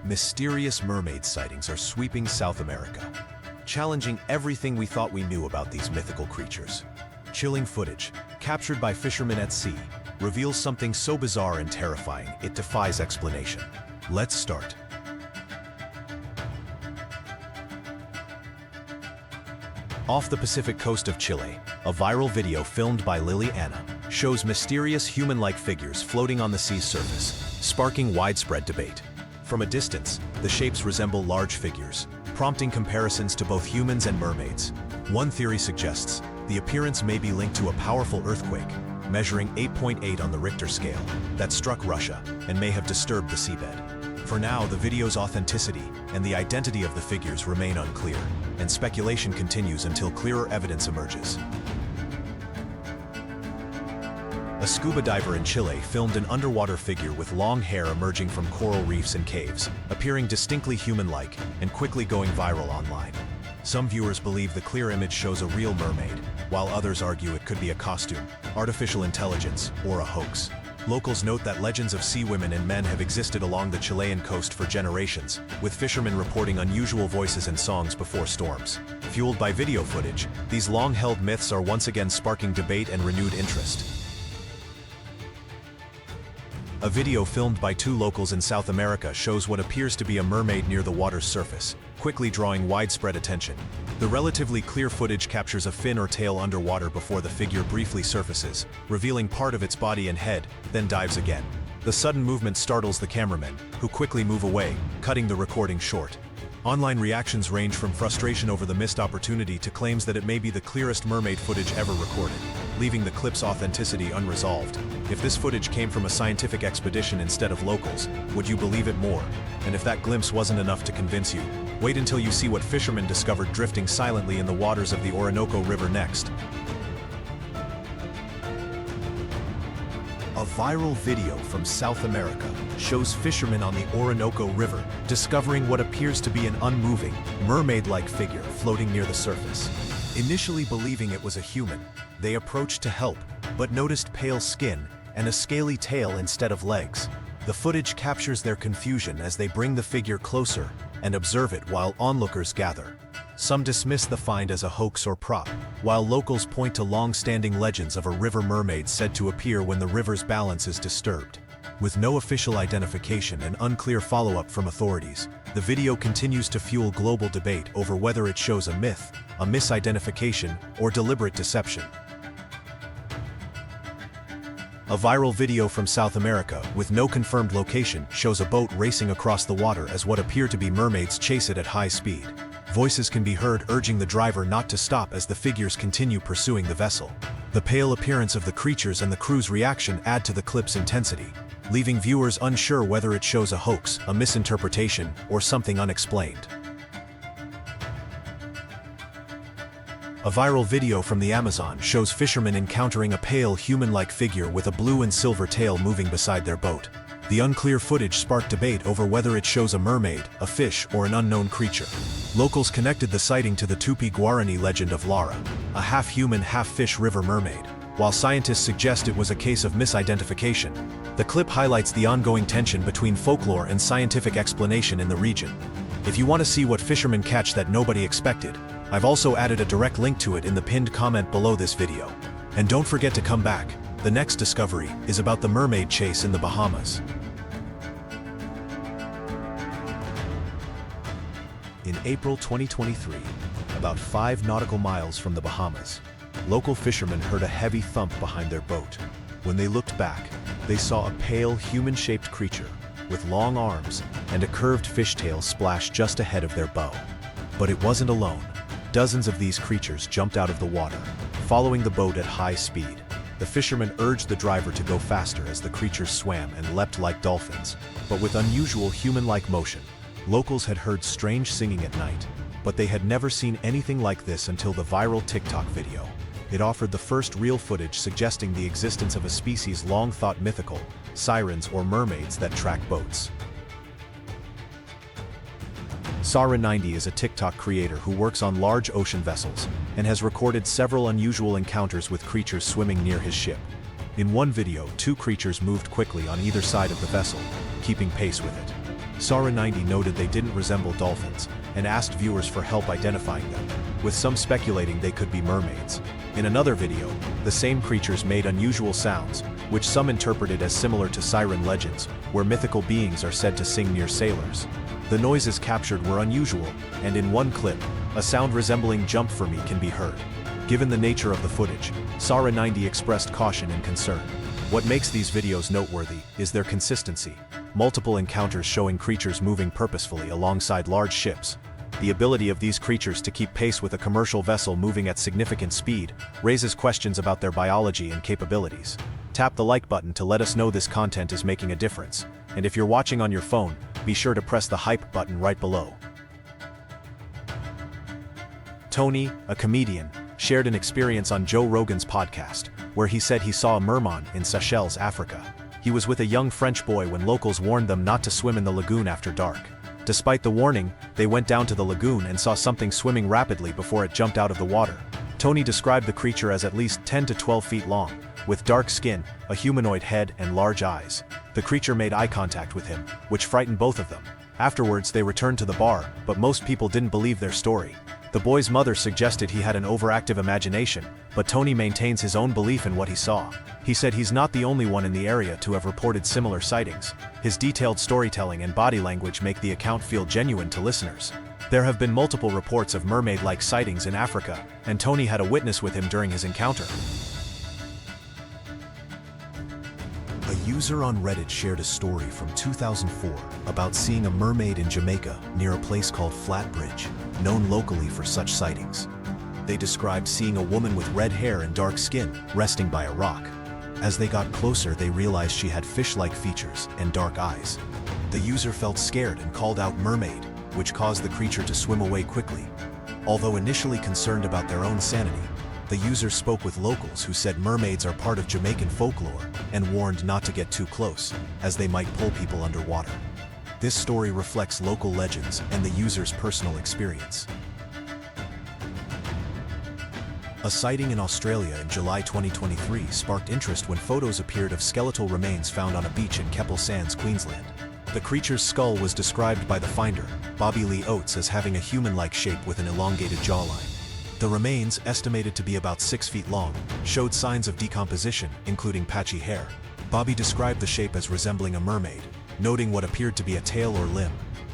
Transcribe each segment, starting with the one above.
Mysterious mermaid sightings are sweeping South America, challenging everything we thought we knew about these mythical creatures. Chilling footage, captured by fishermen at sea, reveals something so bizarre and terrifying it defies explanation. Let's start. Off the Pacific coast of Chile, a viral video filmed by Lily Anna shows mysterious human-like figures floating on the sea's surface, sparking widespread debate. From a distance, the shapes resemble large figures, prompting comparisons to both humans and mermaids. One theory suggests the appearance may be linked to a powerful earthquake, measuring 8.8 on the Richter scale, that struck Russia and may have disturbed the seabed. For now, the video's authenticity and the identity of the figures remain unclear, and speculation continues until clearer evidence emerges. A scuba diver in Chile filmed an underwater figure with long hair emerging from coral reefs and caves, appearing distinctly human-like and quickly going viral online. Some viewers believe the clear image shows a real mermaid, while others argue it could be a costume, artificial intelligence, or a hoax. Locals note that legends of sea women and men have existed along the Chilean coast for generations, with fishermen reporting unusual voices and songs before storms. Fueled by video footage, these long-held myths are once again sparking debate and renewed interest. A video filmed by two locals in South America shows what appears to be a mermaid near the water's surface, quickly drawing widespread attention. The relatively clear footage captures a fin or tail underwater before the figure briefly surfaces, revealing part of its body and head, then dives again. The sudden movement startles the cameramen, who quickly move away, cutting the recording short. Online reactions range from frustration over the missed opportunity to claims that it may be the clearest mermaid footage ever recorded, leaving the clip's authenticity unresolved. If this footage came from a scientific expedition instead of locals, would you believe it more? And if that glimpse wasn't enough to convince you, wait until you see what fishermen discovered drifting silently in the waters of the Orinoco River next. A viral video from South America shows fishermen on the Orinoco River discovering what appears to be an unmoving, mermaid-like figure floating near the surface. Initially believing it was a human, they approached to help, but noticed pale skin and a scaly tail instead of legs. The footage captures their confusion as they bring the figure closer and observe it while onlookers gather. Some dismiss the find as a hoax or prop, while locals point to long-standing legends of a river mermaid said to appear when the river's balance is disturbed. With no official identification and unclear follow-up from authorities, the video continues to fuel global debate over whether it shows a myth, a misidentification, or deliberate deception. A viral video from South America, with no confirmed location, shows a boat racing across the water as what appear to be mermaids chase it at high speed. Voices can be heard urging the driver not to stop as the figures continue pursuing the vessel. The pale appearance of the creatures and the crew's reaction add to the clip's intensity, leaving viewers unsure whether it shows a hoax, a misinterpretation, or something unexplained. A viral video from the Amazon shows fishermen encountering a pale human-like figure with a blue and silver tail moving beside their boat. The unclear footage sparked debate over whether it shows a mermaid, a fish, or an unknown creature. Locals connected the sighting to the Tupi-Guarani legend of Lara, a half-human, half-fish river mermaid, while scientists suggest it was a case of misidentification. The clip highlights the ongoing tension between folklore and scientific explanation in the region. If you want to see what fishermen catch that nobody expected, I've also added a direct link to it in the pinned comment below this video. And don't forget to come back. The next discovery is about the mermaid chase in the Bahamas. In April 2023, about 5 nautical miles from the Bahamas, local fishermen heard a heavy thump behind their boat. When they looked back, they saw a pale, human-shaped creature with long arms and a curved fishtail splash just ahead of their bow. But it wasn't alone. Dozens of these creatures jumped out of the water, following the boat at high speed. The fishermen urged the driver to go faster as the creatures swam and leapt like dolphins, but with unusual human-like motion. Locals had heard strange singing at night, but they had never seen anything like this until the viral TikTok video. It offered the first real footage suggesting the existence of a species long thought mythical, sirens or mermaids that track boats. Sara90 is a TikTok creator who works on large ocean vessels and has recorded several unusual encounters with creatures swimming near his ship. In one video, 2 creatures moved quickly on either side of the vessel, keeping pace with it. Sarah90 noted they didn't resemble dolphins, and asked viewers for help identifying them, with some speculating they could be mermaids. In another video, the same creatures made unusual sounds, which some interpreted as similar to siren legends, where mythical beings are said to sing near sailors. The noises captured were unusual, and in one clip, a sound resembling "jump for me" can be heard. Given the nature of the footage, Sarah90 expressed caution and concern. What makes these videos noteworthy is their consistency. Multiple encounters showing creatures moving purposefully alongside large ships. The ability of these creatures to keep pace with a commercial vessel moving at significant speed raises questions about their biology and capabilities. Tap the like button to let us know this content is making a difference, and if you're watching on your phone, be sure to press the hype button right below. Tony, a comedian, shared an experience on Joe Rogan's podcast, where he said he saw a merman in Seychelles, Africa. He was with a young French boy when locals warned them not to swim in the lagoon after dark. Despite the warning, they went down to the lagoon and saw something swimming rapidly before it jumped out of the water. Tony described the creature as at least 10 to 12 feet long, with dark skin, a humanoid head and large eyes. The creature made eye contact with him, which frightened both of them. Afterwards they returned to the bar, but most people didn't believe their story. The boy's mother suggested he had an overactive imagination, but Tony maintains his own belief in what he saw. He said he's not the only one in the area to have reported similar sightings. His detailed storytelling and body language make the account feel genuine to listeners. There have been multiple reports of mermaid-like sightings in Africa, and Tony had a witness with him during his encounter. A user on Reddit shared a story from 2004 about seeing a mermaid in Jamaica near a place called Flatbridge, known locally for such sightings. They described seeing a woman with red hair and dark skin resting by a rock. As they got closer, they realized she had fish-like features and dark eyes. The user felt scared and called out "mermaid," which caused the creature to swim away quickly. Although initially concerned about their own sanity, the user spoke with locals who said mermaids are part of Jamaican folklore and warned not to get too close, as they might pull people underwater. This story reflects local legends and the user's personal experience. A sighting in Australia in July 2023 sparked interest when photos appeared of skeletal remains found on a beach in Keppel Sands, Queensland. The creature's skull was described by the finder, Bobby Lee Oates, as having a human-like shape with an elongated jawline. The remains, estimated to be about 6 feet long, showed signs of decomposition, including patchy hair. Bobby described the shape as resembling a mermaid, noting what appeared to be a tail or limb.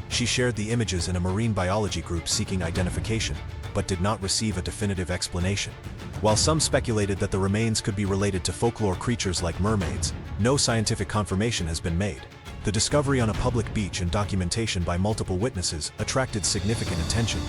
She shared the images in a marine biology group seeking identification, but did not receive a definitive explanation. While some speculated that the remains could be related to folklore creatures like mermaids, no scientific confirmation has been made. The discovery on a public beach and documentation by multiple witnesses attracted significant attention.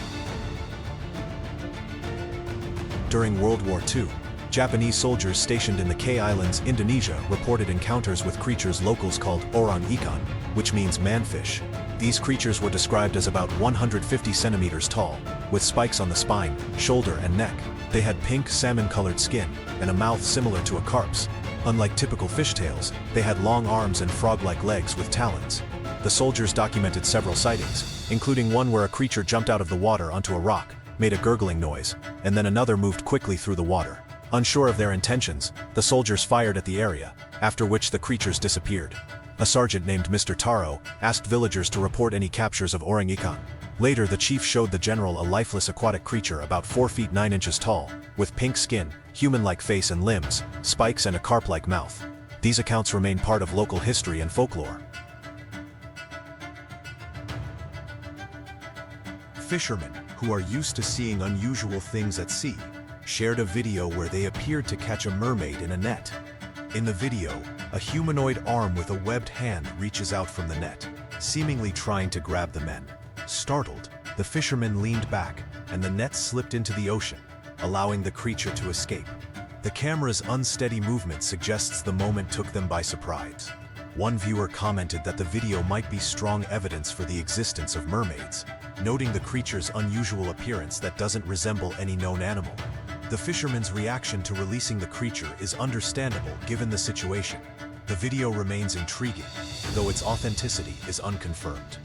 During World War II, Japanese soldiers stationed in the K Islands, Indonesia, reported encounters with creatures locals called orang ikan, which means manfish. These creatures were described as about 150 centimeters tall, with spikes on the spine, shoulder, and neck. They had pink, salmon-colored skin, and a mouth similar to a carp's. Unlike typical fishtails, they had long arms and frog-like legs with talons. The soldiers documented several sightings, including one where a creature jumped out of the water onto a rock, made a gurgling noise, and then another moved quickly through the water. Unsure of their intentions, the soldiers fired at the area, after which the creatures disappeared. A sergeant named Mr. Taro asked villagers to report any captures of orang ikan. Later, the chief showed the general a lifeless aquatic creature about 4 feet 9 inches tall, with pink skin, human-like face and limbs, spikes and a carp-like mouth. These accounts remain part of local history and folklore. Fishermen, who are used to seeing unusual things at sea, shared a video where they appeared to catch a mermaid in a net. In the video, a humanoid arm with a webbed hand reaches out from the net, seemingly trying to grab the men. Startled, the fishermen leaned back, and the net slipped into the ocean, allowing the creature to escape. The camera's unsteady movement suggests the moment took them by surprise. One viewer commented that the video might be strong evidence for the existence of mermaids, noting the creature's unusual appearance that doesn't resemble any known animal. The fisherman's reaction to releasing the creature is understandable given the situation. The video remains intriguing, though its authenticity is unconfirmed.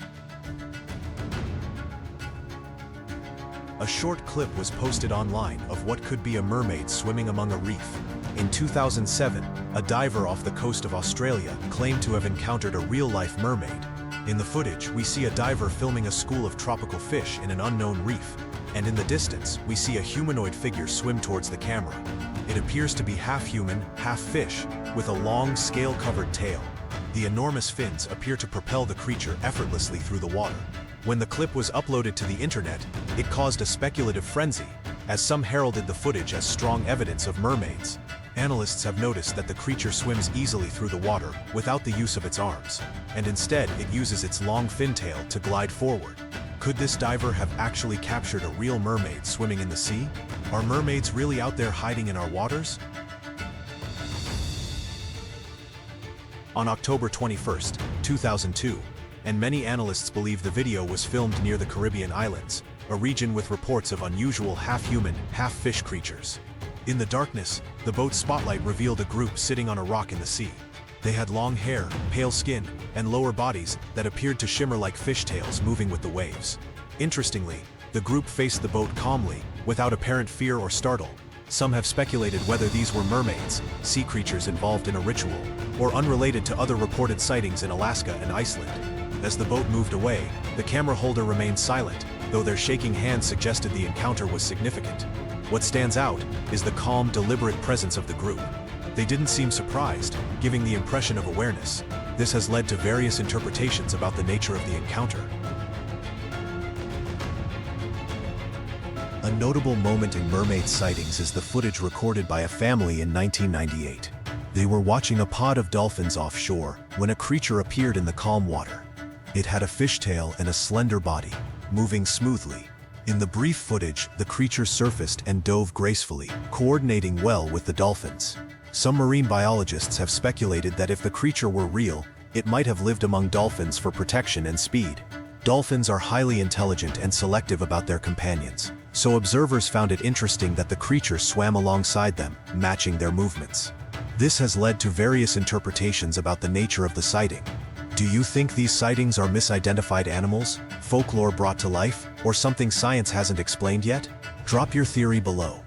A short clip was posted online of what could be a mermaid swimming among a reef. In 2007, a diver off the coast of Australia claimed to have encountered a real-life mermaid. In the footage, we see a diver filming a school of tropical fish in an unknown reef, and in the distance, we see a humanoid figure swim towards the camera. It appears to be half human, half fish, with a long, scale-covered tail. The enormous fins appear to propel the creature effortlessly through the water. When the clip was uploaded to the internet, it caused a speculative frenzy, as some heralded the footage as strong evidence of mermaids. Analysts have noticed that the creature swims easily through the water without the use of its arms, and instead it uses its long fin tail to glide forward. Could this diver have actually captured a real mermaid swimming in the sea? Are mermaids really out there hiding in our waters? On October 21, 2002, and many analysts believe the video was filmed near the Caribbean islands, a region with reports of unusual half-human, half-fish creatures. In the darkness, the boat's spotlight revealed a group sitting on a rock in the sea. They had long hair, pale skin, and lower bodies that appeared to shimmer like fishtails moving with the waves. Interestingly, the group faced the boat calmly, without apparent fear or startle. Some have speculated whether these were mermaids, sea creatures involved in a ritual, or unrelated to other reported sightings in Alaska and Iceland. As the boat moved away, the camera holder remained silent, though their shaking hands suggested the encounter was significant. What stands out is the calm, deliberate presence of the group. They didn't seem surprised, giving the impression of awareness. This has led to various interpretations about the nature of the encounter. A notable moment in mermaid sightings is the footage recorded by a family in 1998. They were watching a pod of dolphins offshore when a creature appeared in the calm water. It had a fishtail and a slender body, moving smoothly. In the brief footage, the creature surfaced and dove gracefully, coordinating well with the dolphins. Some marine biologists have speculated that if the creature were real, it might have lived among dolphins for protection and speed. Dolphins are highly intelligent and selective about their companions, so observers found it interesting that the creature swam alongside them, matching their movements. This has led to various interpretations about the nature of the sighting. Do you think these sightings are misidentified animals, folklore brought to life, or something science hasn't explained yet? Drop your theory below.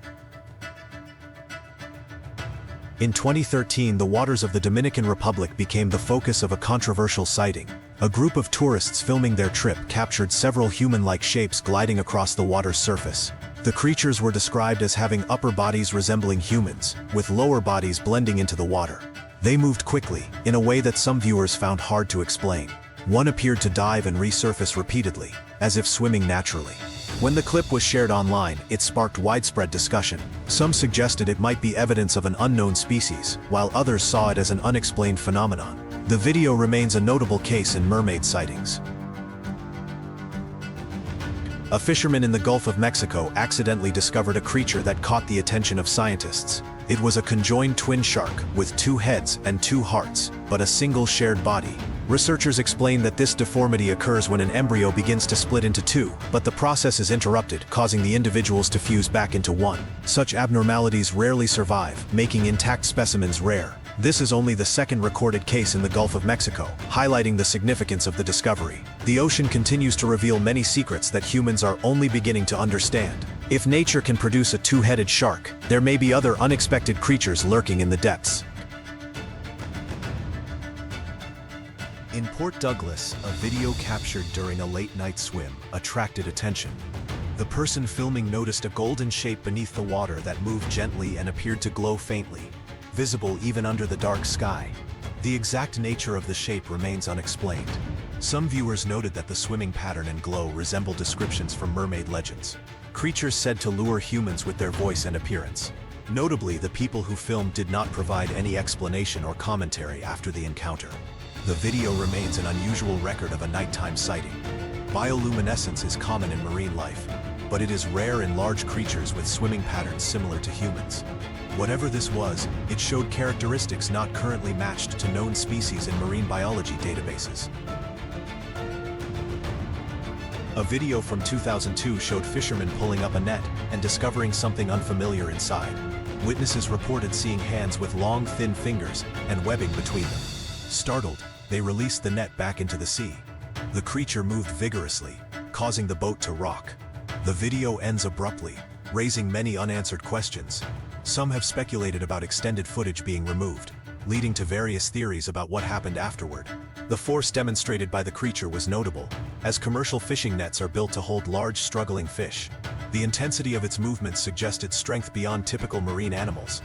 In 2013, the waters of the Dominican Republic became the focus of a controversial sighting. A group of tourists filming their trip captured several human-like shapes gliding across the water's surface. The creatures were described as having upper bodies resembling humans, with lower bodies blending into the water. They moved quickly, in a way that some viewers found hard to explain. One appeared to dive and resurface repeatedly, as if swimming naturally. When the clip was shared online, it sparked widespread discussion. Some suggested it might be evidence of an unknown species, while others saw it as an unexplained phenomenon. The video remains a notable case in mermaid sightings. A fisherman in the Gulf of Mexico accidentally discovered a creature that caught the attention of scientists. It was a conjoined twin shark with 2 heads and 2 hearts, but a single shared body. Researchers explain that this deformity occurs when an embryo begins to split into 2, but the process is interrupted, causing the individuals to fuse back into 1. Such abnormalities rarely survive, making intact specimens rare. This is only the second recorded case in the Gulf of Mexico, highlighting the significance of the discovery. The ocean continues to reveal many secrets that humans are only beginning to understand. If nature can produce a 2-headed shark, there may be other unexpected creatures lurking in the depths. In Port Douglas, a video captured during a late-night swim attracted attention. The person filming noticed a golden shape beneath the water that moved gently and appeared to glow faintly, visible even under the dark sky. The exact nature of the shape remains unexplained. Some viewers noted that the swimming pattern and glow resemble descriptions from mermaid legends. Creatures said to lure humans with their voice and appearance. Notably, the people who filmed did not provide any explanation or commentary after the encounter. The video remains an unusual record of a nighttime sighting. Bioluminescence is common in marine life, but it is rare in large creatures with swimming patterns similar to humans. Whatever this was, it showed characteristics not currently matched to known species in marine biology databases. A video from 2002 showed fishermen pulling up a net and discovering something unfamiliar inside. Witnesses reported seeing hands with long, thin fingers and webbing between them. Startled, they released the net back into the sea. The creature moved vigorously, causing the boat to rock. The video ends abruptly, raising many unanswered questions. Some have speculated about extended footage being removed, leading to various theories about what happened afterward. The force demonstrated by the creature was notable, as commercial fishing nets are built to hold large struggling fish. The intensity of its movements suggested strength beyond typical marine animals.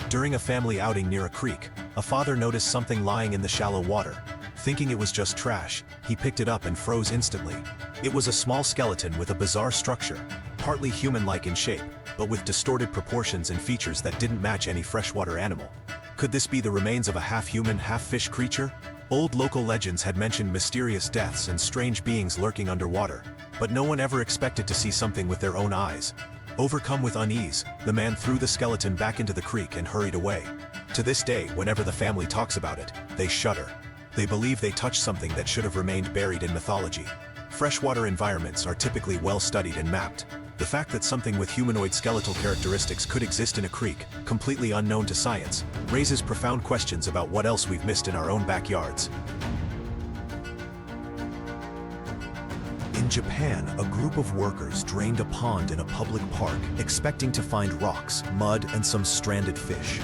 During a family outing near a creek, a father noticed something lying in the shallow water. Thinking it was just trash, he picked it up and froze instantly. It was a small skeleton with a bizarre structure, partly human-like in shape, but with distorted proportions and features that didn't match any freshwater animal. Could this be the remains of a half-human, half-fish creature? Old local legends had mentioned mysterious deaths and strange beings lurking underwater, but no one ever expected to see something with their own eyes. Overcome with unease, the man threw the skeleton back into the creek and hurried away. To this day, whenever the family talks about it, they shudder. They believe they touched something that should have remained buried in mythology. Freshwater environments are typically well studied and mapped. The fact that something with humanoid skeletal characteristics could exist in a creek, completely unknown to science, raises profound questions about what else we've missed in our own backyards. In Japan, a group of workers drained a pond in a public park, expecting to find rocks, mud, and some stranded fish.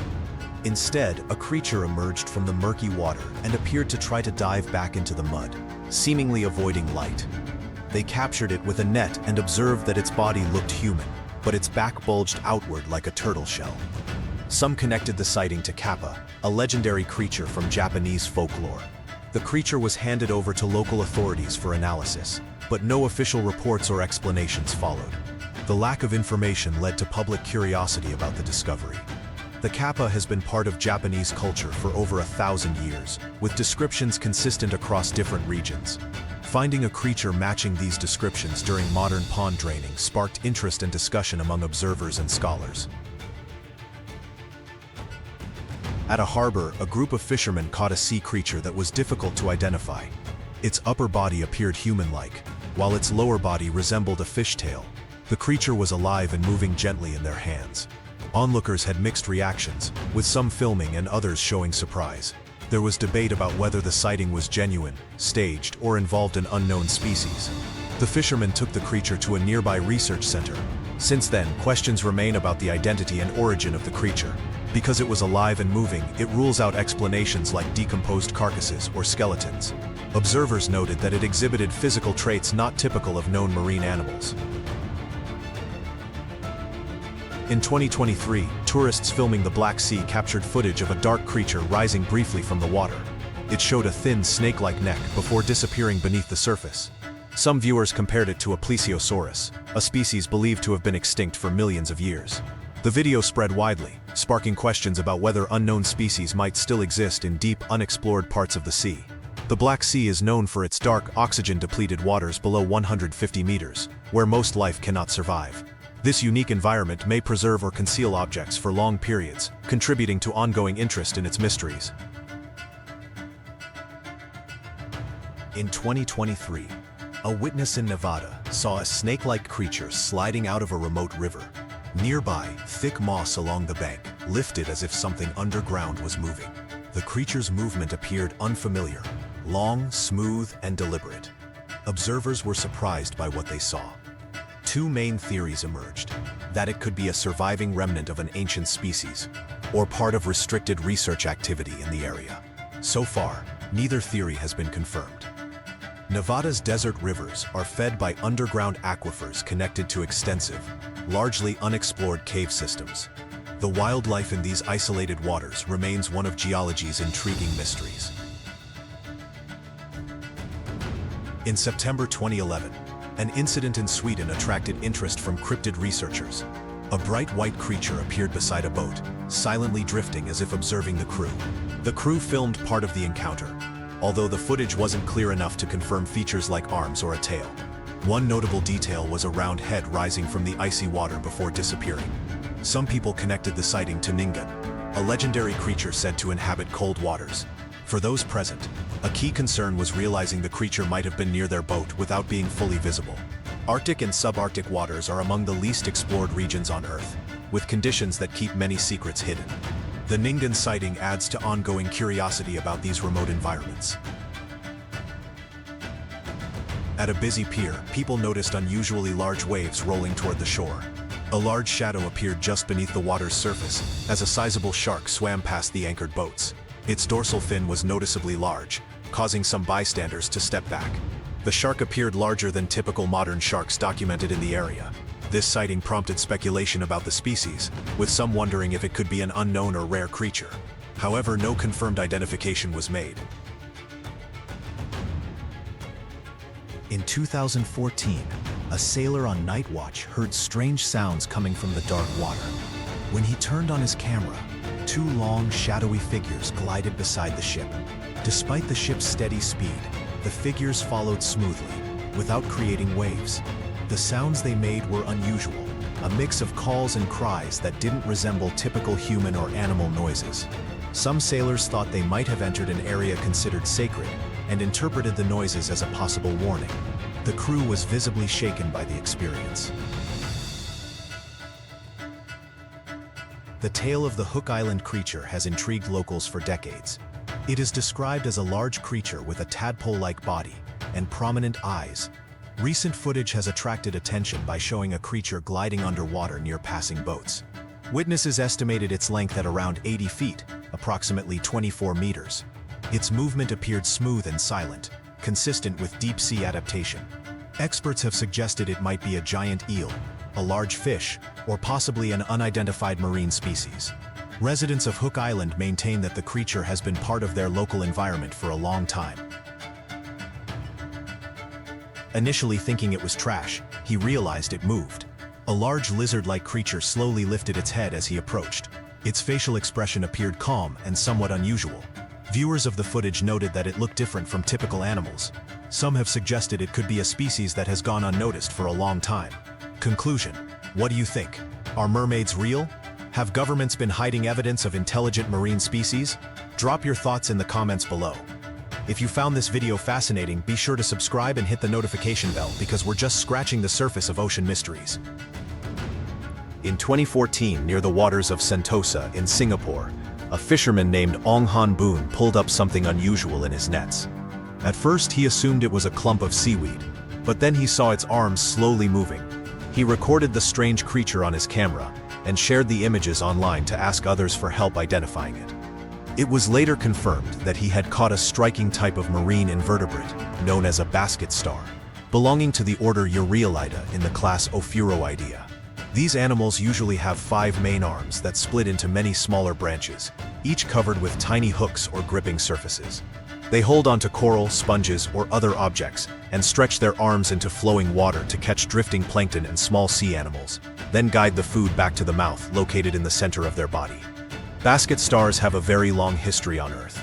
Instead, a creature emerged from the murky water and appeared to try to dive back into the mud, seemingly avoiding light. They captured it with a net and observed that its body looked human, but its back bulged outward like a turtle shell. Some connected the sighting to Kappa, a legendary creature from Japanese folklore. The creature was handed over to local authorities for analysis, but no official reports or explanations followed. The lack of information led to public curiosity about the discovery. The Kappa has been part of Japanese culture for over 1,000 years, with descriptions consistent across different regions. Finding a creature matching these descriptions during modern pond draining sparked interest and discussion among observers and scholars. At a harbor, a group of fishermen caught a sea creature that was difficult to identify. Its upper body appeared human-like, while its lower body resembled a fishtail. The creature was alive and moving gently in their hands. Onlookers had mixed reactions, with some filming and others showing surprise. There was debate about whether the sighting was genuine, staged, or involved an unknown species. The fishermen took the creature to a nearby research center. Since then, questions remain about the identity and origin of the creature. Because it was alive and moving, it rules out explanations like decomposed carcasses or skeletons. Observers noted that it exhibited physical traits not typical of known marine animals. In 2023, tourists filming the Black Sea captured footage of a dark creature rising briefly from the water. It showed a thin, snake-like neck before disappearing beneath the surface. Some viewers compared it to a plesiosaurus, a species believed to have been extinct for millions of years. The video spread widely, sparking questions about whether unknown species might still exist in deep, unexplored parts of the sea. The Black Sea is known for its dark, oxygen-depleted waters below 150 meters, where most life cannot survive. This unique environment may preserve or conceal objects for long periods, contributing to ongoing interest in its mysteries. In 2023, a witness in Nevada saw a snake-like creature sliding out of a remote river. Nearby, thick moss along the bank lifted as if something underground was moving. The creature's movement appeared unfamiliar, long, smooth, and deliberate. Observers were surprised by what they saw. Two main theories emerged: that it could be a surviving remnant of an ancient species, or part of restricted research activity in the area. So far, neither theory has been confirmed. Nevada's desert rivers are fed by underground aquifers connected to extensive, largely unexplored cave systems. The wildlife in these isolated waters remains one of geology's intriguing mysteries. In September 2011, an incident in Sweden attracted interest from cryptid researchers. A bright white creature appeared beside a boat, silently drifting as if observing the crew. The crew filmed part of the encounter, although the footage wasn't clear enough to confirm features like arms or a tail. One notable detail was a round head rising from the icy water before disappearing. Some people connected the sighting to Ningen, a legendary creature said to inhabit cold waters. For those present, a key concern was realizing the creature might have been near their boat without being fully visible. Arctic and subarctic waters are among the least explored regions on Earth, with conditions that keep many secrets hidden. The Ningen sighting adds to ongoing curiosity about these remote environments. At a busy pier, people noticed unusually large waves rolling toward the shore. A large shadow appeared just beneath the water's surface, as a sizable shark swam past the anchored boats. Its dorsal fin was noticeably large, causing some bystanders to step back. The shark appeared larger than typical modern sharks documented in the area. This sighting prompted speculation about the species, with some wondering if it could be an unknown or rare creature. However, no confirmed identification was made. In 2014, a sailor on night watch heard strange sounds coming from the dark water. When he turned on his camera, two long, shadowy figures glided beside the ship. Despite the ship's steady speed, the figures followed smoothly, without creating waves. The sounds they made were unusual, a mix of calls and cries that didn't resemble typical human or animal noises. Some sailors thought they might have entered an area considered sacred and interpreted the noises as a possible warning. The crew was visibly shaken by the experience. The tale of the Hook Island creature has intrigued locals for decades. It is described as a large creature with a tadpole-like body and prominent eyes. Recent footage has attracted attention by showing a creature gliding underwater near passing boats. Witnesses estimated its length at around 80 feet, approximately 24 meters. Its movement appeared smooth and silent, consistent with deep-sea adaptation. Experts have suggested it might be a giant eel, a large fish, or possibly an unidentified marine species. Residents of Hook Island maintain that the creature has been part of their local environment for a long time. Initially thinking it was trash, he realized it moved. A large lizard-like creature slowly lifted its head as he approached. Its facial expression appeared calm and somewhat unusual. Viewers of the footage noted that it looked different from typical animals. Some have suggested it could be a species that has gone unnoticed for a long time. Conclusion: what do you think? Are mermaids real? Have governments been hiding evidence of intelligent marine species? Drop your thoughts in the comments below. If you found this video fascinating, be sure to subscribe and hit the notification bell because we're just scratching the surface of ocean mysteries. In 2014, near the waters of Sentosa in Singapore, a fisherman named Ong Han Boon pulled up something unusual in his nets. At first, he assumed it was a clump of seaweed, but then he saw its arms slowly moving. He recorded the strange creature on his camera and shared the images online to ask others for help identifying it. It was later confirmed that he had caught a striking type of marine invertebrate known as a basket star, belonging to the order Euryalida in the class Ophiuroidea. These animals usually have 5 main arms that split into many smaller branches, each covered with tiny hooks or gripping surfaces. They hold onto coral, sponges, or other objects and stretch their arms into flowing water to catch drifting plankton and small sea animals, then guide the food back to the mouth located in the center of their body. Basket stars have a very long history on Earth.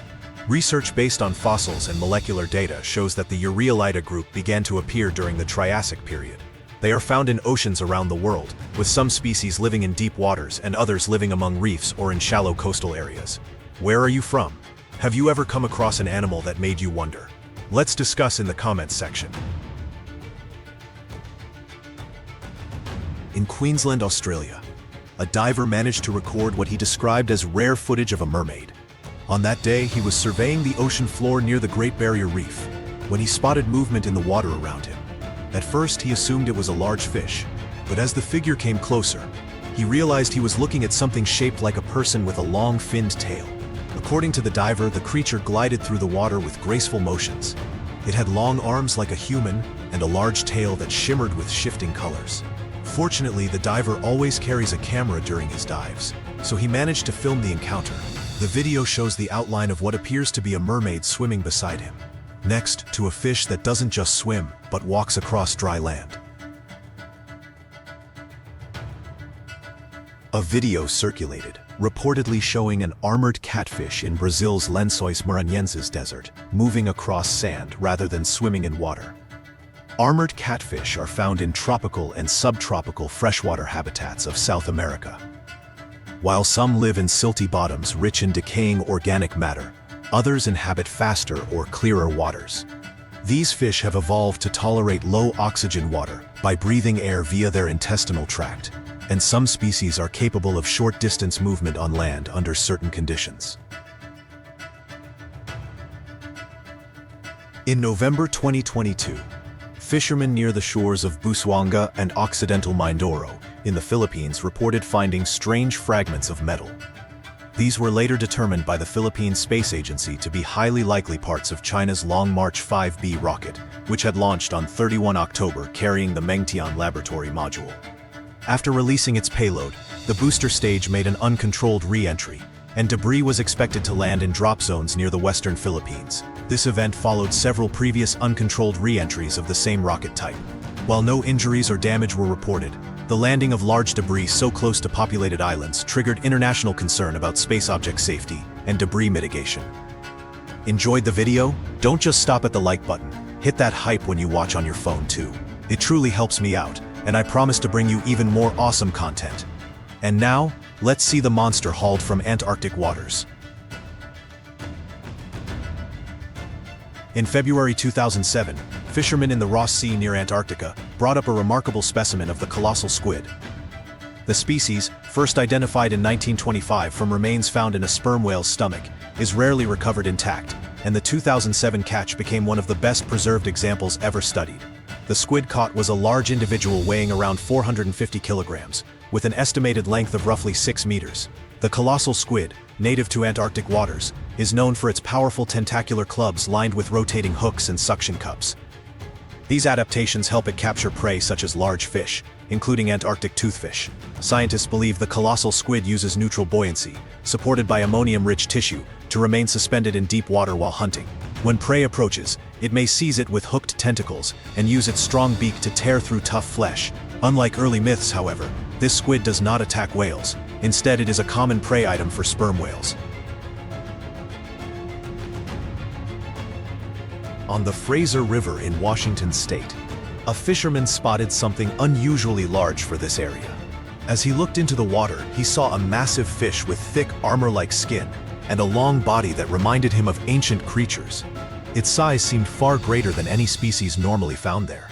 Research based on fossils and molecular data shows that the Euryalida group began to appear during the Triassic period. They are found in oceans around the world, with some species living in deep waters and others living among reefs or in shallow coastal areas. Where are you from? Have you ever come across an animal that made you wonder? Let's discuss in the comments section. In Queensland, Australia, a diver managed to record what he described as rare footage of a mermaid. On that day, he was surveying the ocean floor near the Great Barrier Reef when he spotted movement in the water around him. At first, he assumed it was a large fish, but as the figure came closer, he realized he was looking at something shaped like a person with a long finned tail. According to the diver, the creature glided through the water with graceful motions. It had long arms like a human and a large tail that shimmered with shifting colors. Fortunately, the diver always carries a camera during his dives, so he managed to film the encounter. The video shows the outline of what appears to be a mermaid swimming beside him, next to a fish that doesn't just swim, but walks across dry land. A video circulated, reportedly showing an armored catfish in Brazil's Lençóis Maranhenses desert, moving across sand rather than swimming in water. Armored catfish are found in tropical and subtropical freshwater habitats of South America. While some live in silty bottoms rich in decaying organic matter, others inhabit faster or clearer waters. These fish have evolved to tolerate low oxygen water by breathing air via their intestinal tract, and some species are capable of short-distance movement on land under certain conditions. In November 2022, fishermen near the shores of Busuanga and Occidental Mindoro in the Philippines reported finding strange fragments of metal. These were later determined by the Philippine Space Agency to be highly likely parts of China's Long March 5B rocket, which had launched on 31 October carrying the Mengtian laboratory module. After releasing its payload, the booster stage made an uncontrolled re-entry, and debris was expected to land in drop zones near the western Philippines. This event followed several previous uncontrolled re-entries of the same rocket type. While no injuries or damage were reported, the landing of large debris so close to populated islands triggered international concern about space object safety and debris mitigation. Enjoyed the video? Don't just stop at the like button. Hit that hype when you watch on your phone too. It truly helps me out, and I promise to bring you even more awesome content. And now, let's see the monster hauled from Antarctic waters. In February 2007, fishermen in the Ross Sea near Antarctica brought up a remarkable specimen of the colossal squid. The species, first identified in 1925 from remains found in a sperm whale's stomach, is rarely recovered intact, and the 2007 catch became one of the best preserved examples ever studied. The squid caught was a large individual weighing around 450 kilograms, with an estimated length of roughly 6 meters. The colossal squid, native to Antarctic waters, is known for its powerful tentacular clubs lined with rotating hooks and suction cups. These adaptations help it capture prey such as large fish, including Antarctic toothfish. Scientists believe the colossal squid uses neutral buoyancy, supported by ammonium-rich tissue, to remain suspended in deep water while hunting. When prey approaches, it may seize it with hooked tentacles and use its strong beak to tear through tough flesh. Unlike early myths, however, this squid does not attack whales. Instead, it is a common prey item for sperm whales. On the Fraser River in Washington state, a fisherman spotted something unusually large for this area. As he looked into the water, he saw a massive fish with thick armor-like skin and a long body that reminded him of ancient creatures. Its size seemed far greater than any species normally found there.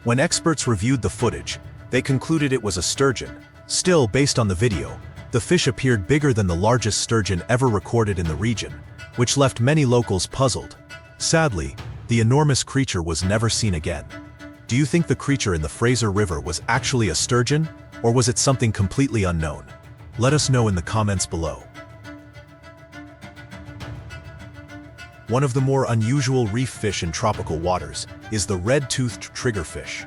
When experts reviewed the footage, they concluded it was a sturgeon. Still, based on the video, the fish appeared bigger than the largest sturgeon ever recorded in the region, which left many locals puzzled. Sadly, the enormous creature was never seen again. Do you think the creature in the Fraser River was actually a sturgeon, or was it something completely unknown? Let us know in the comments below. One of the more unusual reef fish in tropical waters is the red-toothed triggerfish.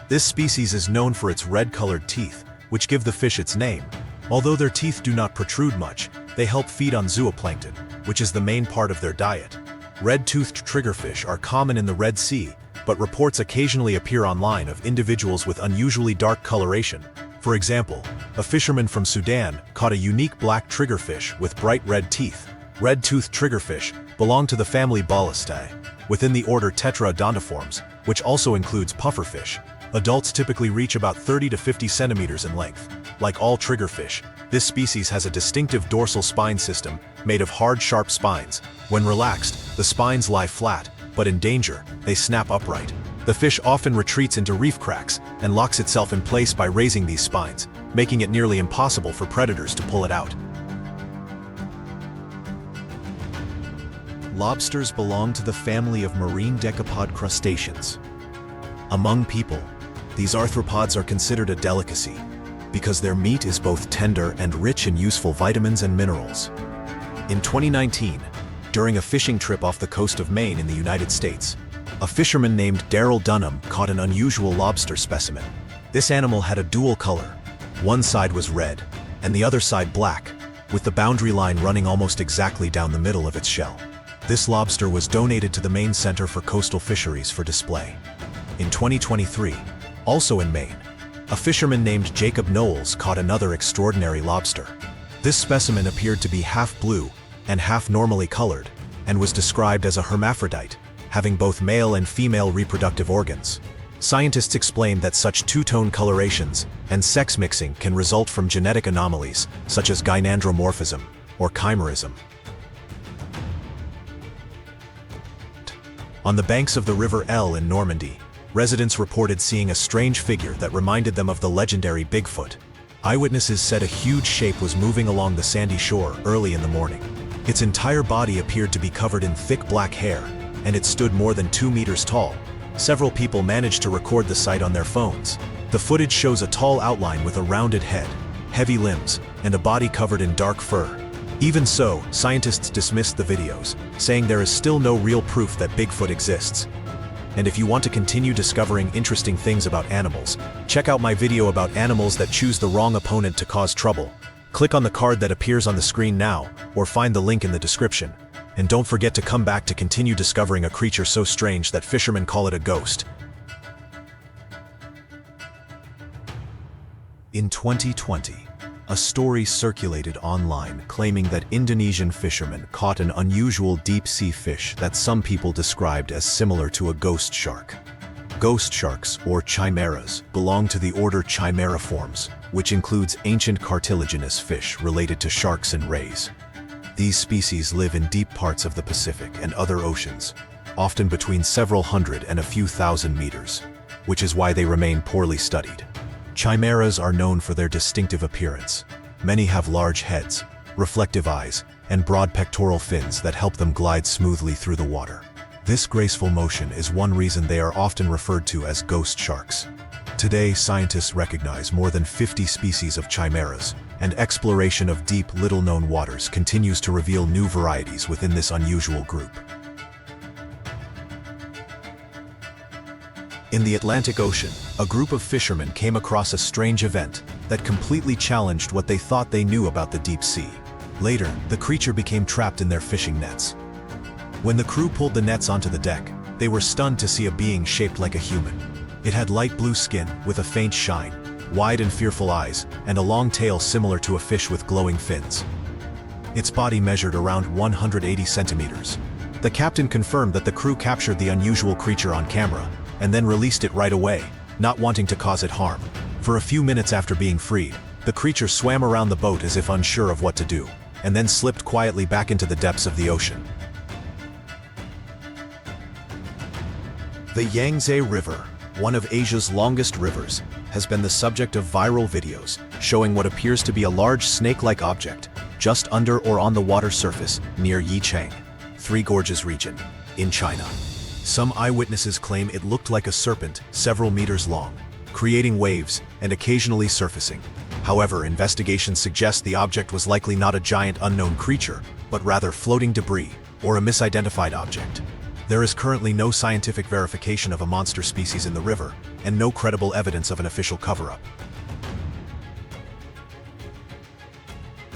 This species is known for its red-colored teeth, which give the fish its name. Although their teeth do not protrude much, they help feed on zooplankton, which is the main part of their diet. Red-toothed triggerfish are common in the Red Sea, but reports occasionally appear online of individuals with unusually dark coloration. For example, a fisherman from Sudan caught a unique black triggerfish with bright red teeth. Red-toothed triggerfish belong to the family Balastae, within the order Tetraodontiformes, which also includes pufferfish. Adults typically reach about 30 to 50 centimeters in length. Like all triggerfish, this species has a distinctive dorsal spine system made of hard, sharp spines. When relaxed, the spines lie flat, but in danger, they snap upright. The fish often retreats into reef cracks and locks itself in place by raising these spines, making it nearly impossible for predators to pull it out. Lobsters belong to the family of marine decapod crustaceans. Among people, these arthropods are considered a delicacy because their meat is both tender and rich in useful vitamins and minerals. In 2019, during a fishing trip off the coast of Maine in the United States, a fisherman named Daryl Dunham caught an unusual lobster specimen. This animal had a dual color. One side was red, and the other side black, with the boundary line running almost exactly down the middle of its shell. This lobster was donated to the Maine Center for Coastal Fisheries for display. In 2023, also in Maine, a fisherman named Jacob Knowles caught another extraordinary lobster. This specimen appeared to be half blue and half normally colored, and was described as a hermaphrodite, having both male and female reproductive organs. Scientists explained that such two-tone colorations and sex mixing can result from genetic anomalies such as gynandromorphism or chimerism. On the banks of the River Elle in Normandy, residents reported seeing a strange figure that reminded them of the legendary Bigfoot. Eyewitnesses said a huge shape was moving along the sandy shore early in the morning. Its entire body appeared to be covered in thick black hair, and it stood more than 2 meters tall. Several people managed to record the sight on their phones. The footage shows a tall outline with a rounded head, heavy limbs, and a body covered in dark fur. Even so, scientists dismissed the videos, saying there is still no real proof that Bigfoot exists. And if you want to continue discovering interesting things about animals, check out my video about animals that choose the wrong opponent to cause trouble. Click on the card that appears on the screen now, or find the link in the description. And don't forget to come back to continue discovering a creature so strange that fishermen call it a ghost. In 2020, a story circulated online claiming that Indonesian fishermen caught an unusual deep-sea fish that some people described as similar to a ghost shark. Ghost sharks, or chimeras, belong to the order Chimeriformes, which includes ancient cartilaginous fish related to sharks and rays. These species live in deep parts of the Pacific and other oceans, often between several hundred and a few thousand meters, which is why they remain poorly studied. Chimeras are known for their distinctive appearance. Many have large heads, reflective eyes, and broad pectoral fins that help them glide smoothly through the water. This graceful motion is one reason they are often referred to as ghost sharks. Today, scientists recognize more than 50 species of chimeras, and exploration of deep, little-known waters continues to reveal new varieties within this unusual group. In the Atlantic Ocean, a group of fishermen came across a strange event that completely challenged what they thought they knew about the deep sea. Later, the creature became trapped in their fishing nets. When the crew pulled the nets onto the deck, they were stunned to see a being shaped like a human. It had light blue skin with a faint shine, wide and fearful eyes, and a long tail similar to a fish with glowing fins. Its body measured around 180 centimeters. The captain confirmed that the crew captured the unusual creature on camera, and then released it right away, not wanting to cause it harm. For a few minutes after being freed, the creature swam around the boat as if unsure of what to do, and then slipped quietly back into the depths of the ocean. The Yangtze River, one of Asia's longest rivers, has been the subject of viral videos showing what appears to be a large snake-like object just under or on the water surface near Yichang, Three Gorges region, in China. Some eyewitnesses claim it looked like a serpent several meters long, creating waves and occasionally surfacing. However, investigations suggest the object was likely not a giant unknown creature, but rather floating debris or a misidentified object. There is currently no scientific verification of a monster species in the river, and no credible evidence of an official cover-up.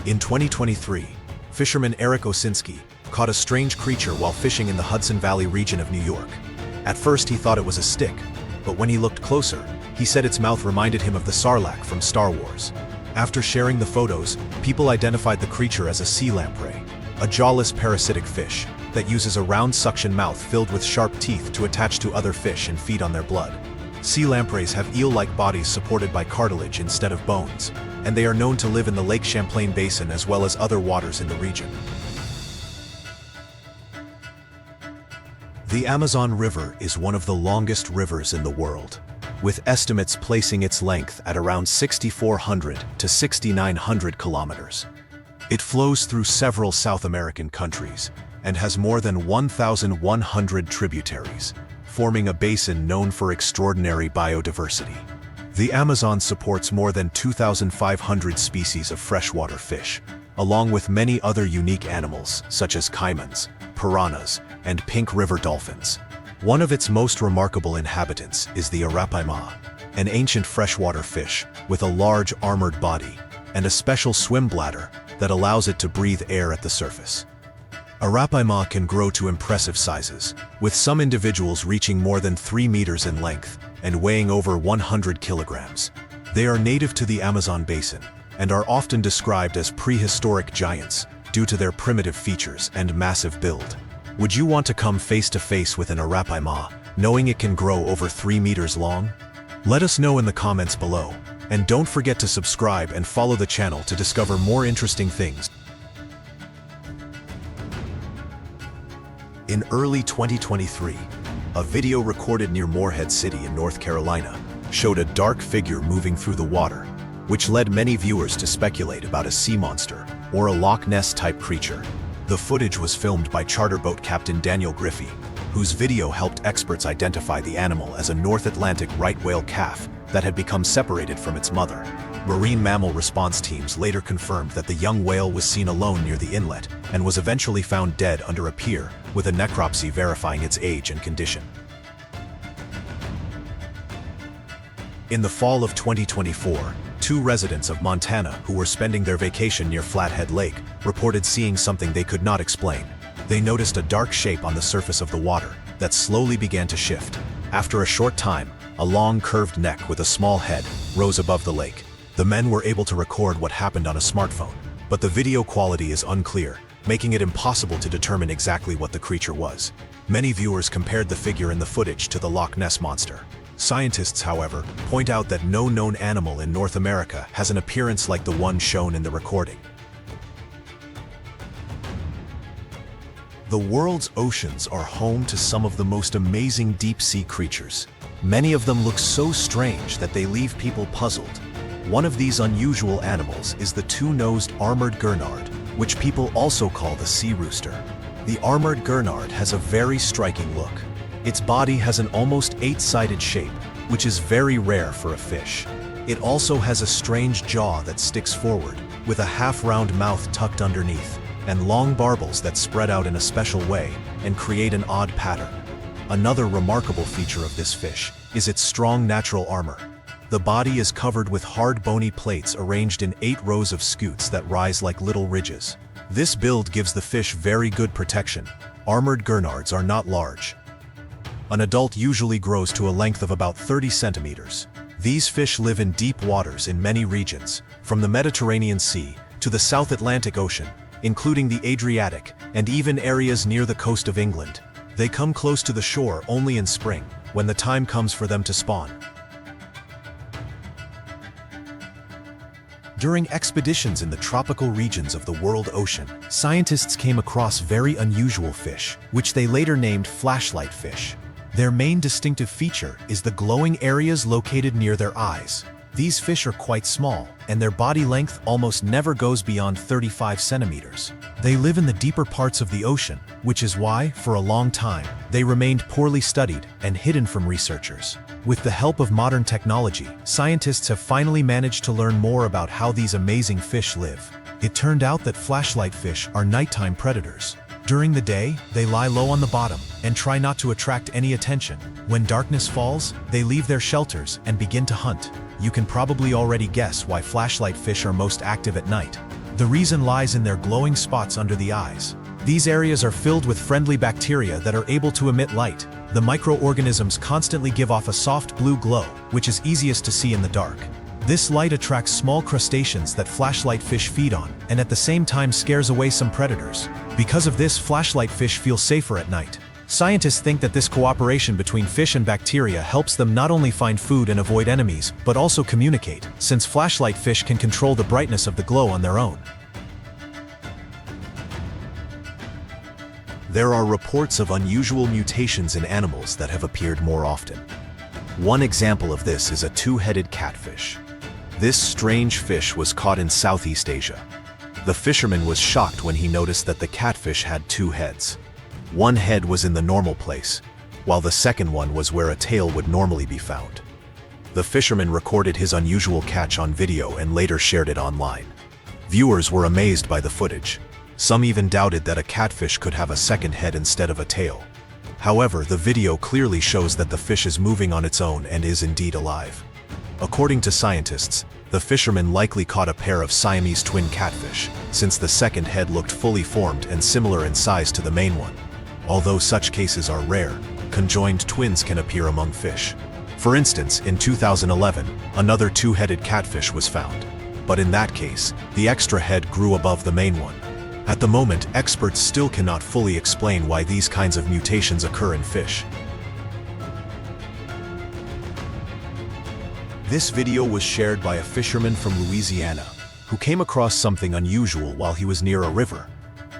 In 2023, fisherman Eric Osinski caught a strange creature while fishing in the Hudson Valley region of New York. At first he thought it was a stick, but when he looked closer, he said its mouth reminded him of the Sarlacc from Star Wars. After sharing the photos, people identified the creature as a sea lamprey, a jawless parasitic fish that uses a round suction mouth filled with sharp teeth to attach to other fish and feed on their blood. Sea lampreys have eel-like bodies supported by cartilage instead of bones, and they are known to live in the Lake Champlain Basin as well as other waters in the region. The Amazon River is one of the longest rivers in the world, with estimates placing its length at around 6,400 to 6,900 kilometers. It flows through several South American countries and has more than 1,100 tributaries, forming a basin known for extraordinary biodiversity. The Amazon supports more than 2,500 species of freshwater fish, along with many other unique animals such as caimans, piranhas, and pink river dolphins. One of its most remarkable inhabitants is the arapaima, an ancient freshwater fish with a large armored body and a special swim bladder that allows it to breathe air at the surface. Arapaima can grow to impressive sizes, with some individuals reaching more than 3 meters in length and weighing over 100 kilograms. They are native to the Amazon basin and are often described as prehistoric giants due to their primitive features and massive build. Would you want to come face to face with an arapaima, knowing it can grow over 3 meters long? Let us know in the comments below, and don't forget to subscribe and follow the channel to discover more interesting things. In early 2023, a video recorded near Morehead City in North Carolina showed a dark figure moving through the water, which led many viewers to speculate about a sea monster or a Loch Ness-type creature. The footage was filmed by charter boat captain Daniel Griffey, whose video helped experts identify the animal as a North Atlantic right whale calf that had become separated from its mother. Marine mammal response teams later confirmed that the young whale was seen alone near the inlet and was eventually found dead under a pier, with a necropsy verifying its age and condition. In the fall of 2024, 2 residents of Montana who were spending their vacation near Flathead Lake reported seeing something they could not explain. They noticed a dark shape on the surface of the water that slowly began to shift. After a short time, a long curved neck with a small head rose above the lake. The men were able to record what happened on a smartphone, but the video quality is unclear, making it impossible to determine exactly what the creature was. Many viewers compared the figure in the footage to the Loch Ness Monster. Scientists, however, point out that no known animal in North America has an appearance like the one shown in the recording. The world's oceans are home to some of the most amazing deep-sea creatures. Many of them look so strange that they leave people puzzled. One of these unusual animals is the two-nosed armored gurnard, which people also call the sea rooster. The armored gurnard has a very striking look. Its body has an almost 8-sided shape, which is very rare for a fish. It also has a strange jaw that sticks forward, with a half-round mouth tucked underneath, and long barbels that spread out in a special way and create an odd pattern. Another remarkable feature of this fish is its strong natural armor. The body is covered with hard bony plates arranged in 8 rows of scutes that rise like little ridges. This build gives the fish very good protection. Armored gurnards are not large. An adult usually grows to a length of about 30 centimeters. These fish live in deep waters in many regions, from the Mediterranean Sea to the South Atlantic Ocean, including the Adriatic, and even areas near the coast of England. They come close to the shore only in spring, when the time comes for them to spawn. During expeditions in the tropical regions of the world ocean, scientists came across very unusual fish, which they later named flashlight fish. Their main distinctive feature is the glowing areas located near their eyes. These fish are quite small, and their body length almost never goes beyond 35 centimeters. They live in the deeper parts of the ocean, which is why, for a long time, they remained poorly studied and hidden from researchers. With the help of modern technology, scientists have finally managed to learn more about how these amazing fish live. It turned out that flashlight fish are nighttime predators. During the day, they lie low on the bottom and try not to attract any attention. When darkness falls, they leave their shelters and begin to hunt. You can probably already guess why flashlight fish are most active at night. The reason lies in their glowing spots under the eyes. These areas are filled with friendly bacteria that are able to emit light. The microorganisms constantly give off a soft blue glow, which is easiest to see in the dark. This light attracts small crustaceans that flashlight fish feed on, and at the same time scares away some predators. Because of this, flashlight fish feel safer at night. Scientists think that this cooperation between fish and bacteria helps them not only find food and avoid enemies, but also communicate, since flashlight fish can control the brightness of the glow on their own. There are reports of unusual mutations in animals that have appeared more often. One example of this is a 2-headed catfish. This strange fish was caught in Southeast Asia. The fisherman was shocked when he noticed that the catfish had 2 heads. One head was in the normal place, while the second one was where a tail would normally be found. The fisherman recorded his unusual catch on video and later shared it online. Viewers were amazed by the footage. Some even doubted that a catfish could have a second head instead of a tail. However, the video clearly shows that the fish is moving on its own and is indeed alive. According to scientists, the fisherman likely caught a pair of Siamese twin catfish, since the second head looked fully formed and similar in size to the main one. Although such cases are rare, conjoined twins can appear among fish. For instance, in 2011, another 2-headed catfish was found. But in that case, the extra head grew above the main one. At the moment, experts still cannot fully explain why these kinds of mutations occur in fish. This video was shared by a fisherman from Louisiana, who came across something unusual while he was near a river.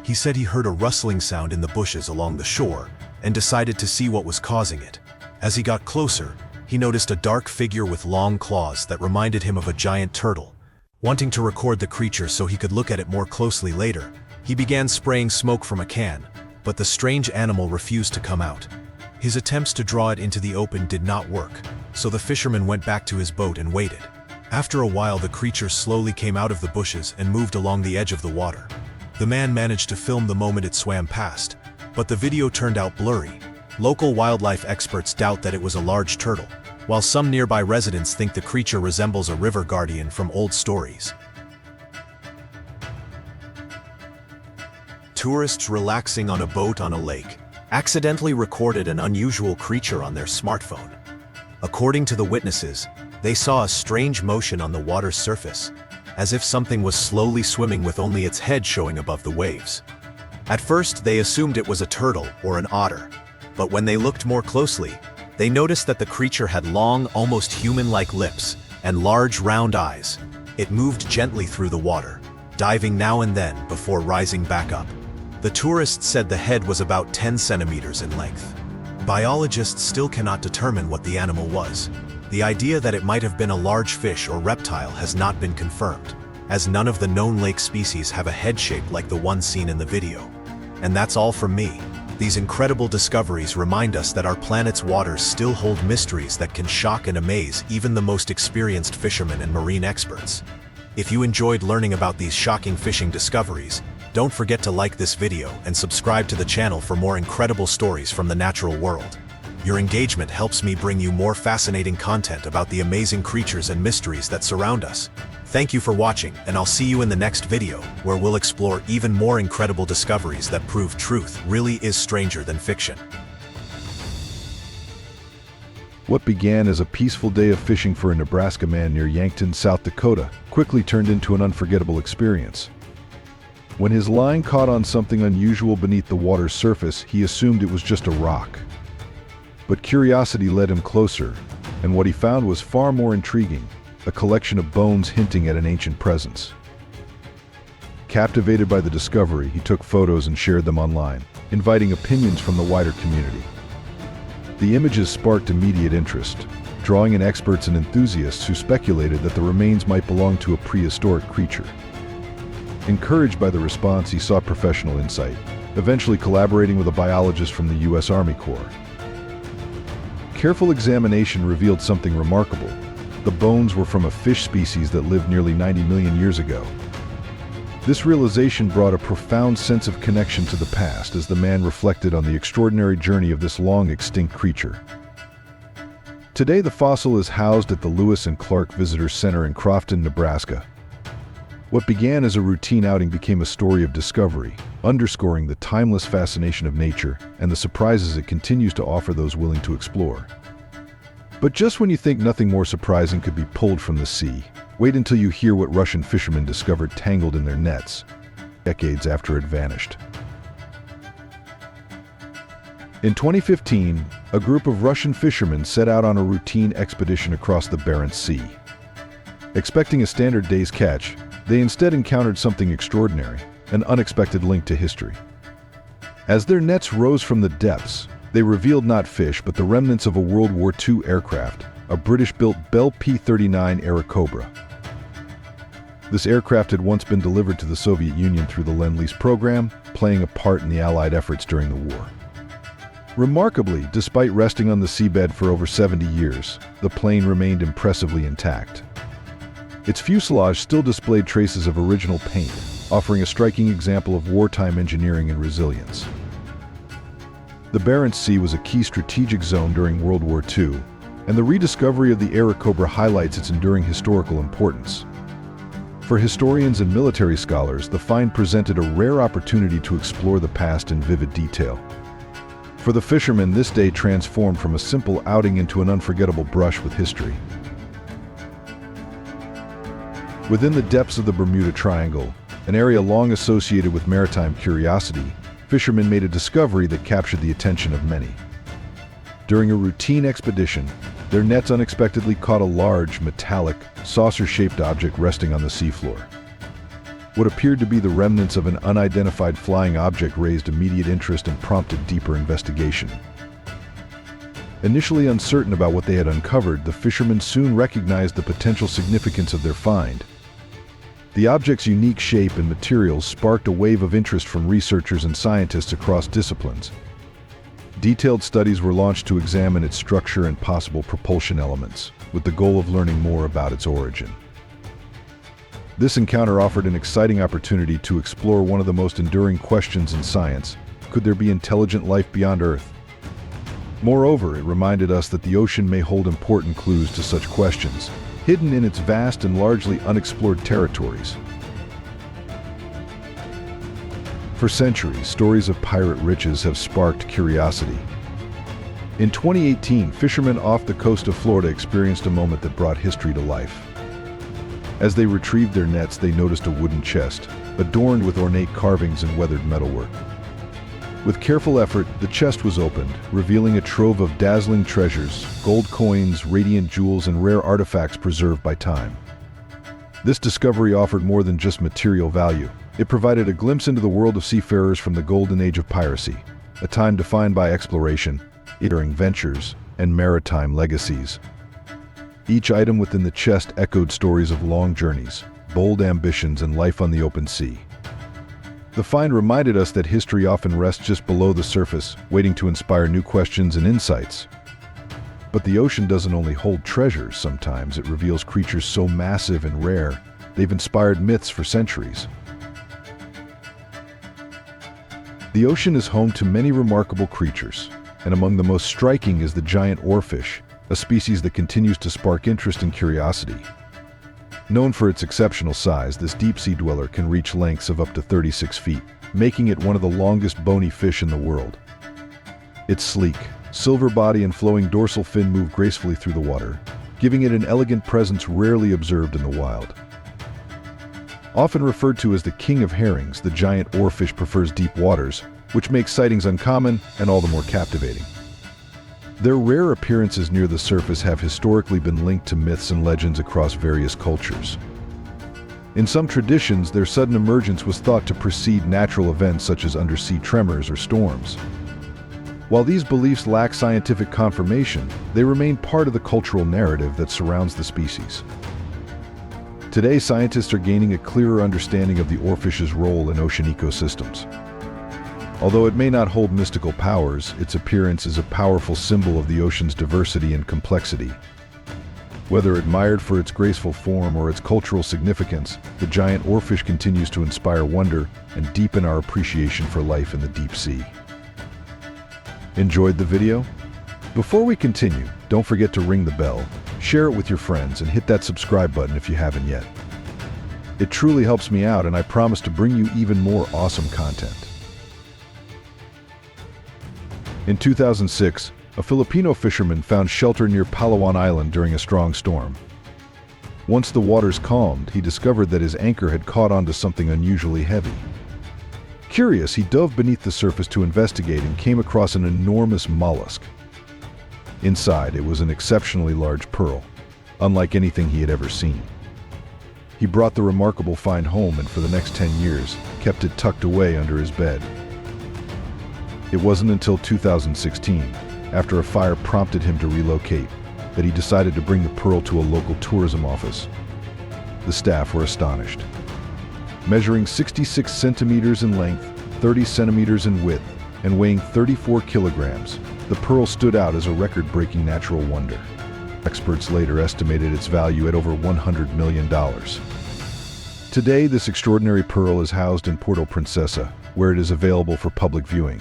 He said he heard a rustling sound in the bushes along the shore and decided to see what was causing it. As he got closer, he noticed a dark figure with long claws that reminded him of a giant turtle. Wanting to record the creature so he could look at it more closely later, he began spraying smoke from a can, but the strange animal refused to come out. His attempts to draw it into the open did not work, so the fisherman went back to his boat and waited. After a while, the creature slowly came out of the bushes and moved along the edge of the water. The man managed to film the moment it swam past, but the video turned out blurry. Local wildlife experts doubt that it was a large turtle, while some nearby residents think the creature resembles a river guardian from old stories. Tourists relaxing on a boat on a lake accidentally recorded an unusual creature on their smartphone. According to the witnesses, they saw a strange motion on the water's surface, as if something was slowly swimming with only its head showing above the waves. At first, they assumed it was a turtle or an otter, but when they looked more closely, they noticed that the creature had long, almost human-like lips and large, round eyes. It moved gently through the water, diving now and then before rising back up. The tourists said the head was about 10 centimeters in length. Biologists still cannot determine what the animal was. The idea that it might have been a large fish or reptile has not been confirmed, as none of the known lake species have a head shape like the one seen in the video. And that's all from me. These incredible discoveries remind us that our planet's waters still hold mysteries that can shock and amaze even the most experienced fishermen and marine experts. If you enjoyed learning about these shocking fishing discoveries, don't forget to like this video and subscribe to the channel for more incredible stories from the natural world. Your engagement helps me bring you more fascinating content about the amazing creatures and mysteries that surround us. Thank you for watching, and I'll see you in the next video, where we'll explore even more incredible discoveries that prove truth really is stranger than fiction. What began as a peaceful day of fishing for a Nebraska man near Yankton, South Dakota, quickly turned into an unforgettable experience. When his line caught on something unusual beneath the water's surface, he assumed it was just a rock. But curiosity led him closer, and what he found was far more intriguing, a collection of bones hinting at an ancient presence. Captivated by the discovery, he took photos and shared them online, inviting opinions from the wider community. The images sparked immediate interest, drawing in experts and enthusiasts who speculated that the remains might belong to a prehistoric creature. Encouraged by the response, he sought professional insight, eventually collaborating with a biologist from the U.S. Army Corps. Careful examination revealed something remarkable. The bones were from a fish species that lived nearly 90 million years ago. This realization brought a profound sense of connection to the past as the man reflected on the extraordinary journey of this long-extinct creature. Today, the fossil is housed at the Lewis and Clark Visitor Center in Crofton, Nebraska. What began as a routine outing became a story of discovery, underscoring the timeless fascination of nature and the surprises it continues to offer those willing to explore. But just when you think nothing more surprising could be pulled from the sea, wait until you hear what Russian fishermen discovered tangled in their nets, decades after it vanished. In 2015, a group of Russian fishermen set out on a routine expedition across the Barents Sea. Expecting a standard day's catch, they instead encountered something extraordinary, an unexpected link to history. As their nets rose from the depths, they revealed not fish but the remnants of a World War II aircraft, a British-built Bell P-39 Airacobra. This aircraft had once been delivered to the Soviet Union through the Lend-Lease program, playing a part in the Allied efforts during the war. Remarkably, despite resting on the seabed for over 70 years, the plane remained impressively intact. Its fuselage still displayed traces of original paint, offering a striking example of wartime engineering and resilience. The Barents Sea was a key strategic zone during World War II, and the rediscovery of the Airacobra highlights its enduring historical importance. For historians and military scholars, the find presented a rare opportunity to explore the past in vivid detail. For the fishermen, this day transformed from a simple outing into an unforgettable brush with history. Within the depths of the Bermuda Triangle, an area long associated with maritime curiosity, fishermen made a discovery that captured the attention of many. During a routine expedition, their nets unexpectedly caught a large, metallic, saucer-shaped object resting on the seafloor. What appeared to be the remnants of an unidentified flying object raised immediate interest and prompted deeper investigation. Initially uncertain about what they had uncovered, the fishermen soon recognized the potential significance of their find. The object's unique shape and materials sparked a wave of interest from researchers and scientists across disciplines. Detailed studies were launched to examine its structure and possible propulsion elements, with the goal of learning more about its origin. This encounter offered an exciting opportunity to explore one of the most enduring questions in science: could there be intelligent life beyond Earth? Moreover, it reminded us that the ocean may hold important clues to such questions, hidden in its vast and largely unexplored territories. For centuries, stories of pirate riches have sparked curiosity. In 2018, fishermen off the coast of Florida experienced a moment that brought history to life. As they retrieved their nets, they noticed a wooden chest, adorned with ornate carvings and weathered metalwork. With careful effort, the chest was opened, revealing a trove of dazzling treasures, gold coins, radiant jewels, and rare artifacts preserved by time. This discovery offered more than just material value. It provided a glimpse into the world of seafarers from the golden age of piracy, a time defined by exploration, enduring ventures, and maritime legacies. Each item within the chest echoed stories of long journeys, bold ambitions, and life on the open sea. The find reminded us that history often rests just below the surface, waiting to inspire new questions and insights. But the ocean doesn't only hold treasures. Sometimes it reveals creatures so massive and rare, they've inspired myths for centuries. The ocean is home to many remarkable creatures, and among the most striking is the giant oarfish, a species that continues to spark interest and curiosity. Known for its exceptional size, this deep-sea dweller can reach lengths of up to 36 feet, making it one of the longest bony fish in the world. Its sleek, silver body and flowing dorsal fin move gracefully through the water, giving it an elegant presence rarely observed in the wild. Often referred to as the king of herrings, the giant oarfish prefers deep waters, which makes sightings uncommon and all the more captivating. Their rare appearances near the surface have historically been linked to myths and legends across various cultures. In some traditions, their sudden emergence was thought to precede natural events such as undersea tremors or storms. While these beliefs lack scientific confirmation, they remain part of the cultural narrative that surrounds the species. Today, scientists are gaining a clearer understanding of the oarfish's role in ocean ecosystems. Although it may not hold mystical powers, its appearance is a powerful symbol of the ocean's diversity and complexity. Whether admired for its graceful form or its cultural significance, the giant oarfish continues to inspire wonder and deepen our appreciation for life in the deep sea. Enjoyed the video? Before we continue, don't forget to ring the bell, share it with your friends, and hit that subscribe button if you haven't yet. It truly helps me out, and I promise to bring you even more awesome content. In 2006, a Filipino fisherman found shelter near Palawan Island during a strong storm. Once the waters calmed, he discovered that his anchor had caught onto something unusually heavy. Curious, he dove beneath the surface to investigate and came across an enormous mollusk. Inside, it was an exceptionally large pearl, unlike anything he had ever seen. He brought the remarkable find home and for the next 10 years, kept it tucked away under his bed. It wasn't until 2016, after a fire prompted him to relocate, that he decided to bring the pearl to a local tourism office. The staff were astonished. Measuring 66 centimeters in length, 30 centimeters in width, and weighing 34 kilograms, the pearl stood out as a record-breaking natural wonder. Experts later estimated its value at over $100 million. Today, this extraordinary pearl is housed in Puerto Princesa, where it is available for public viewing.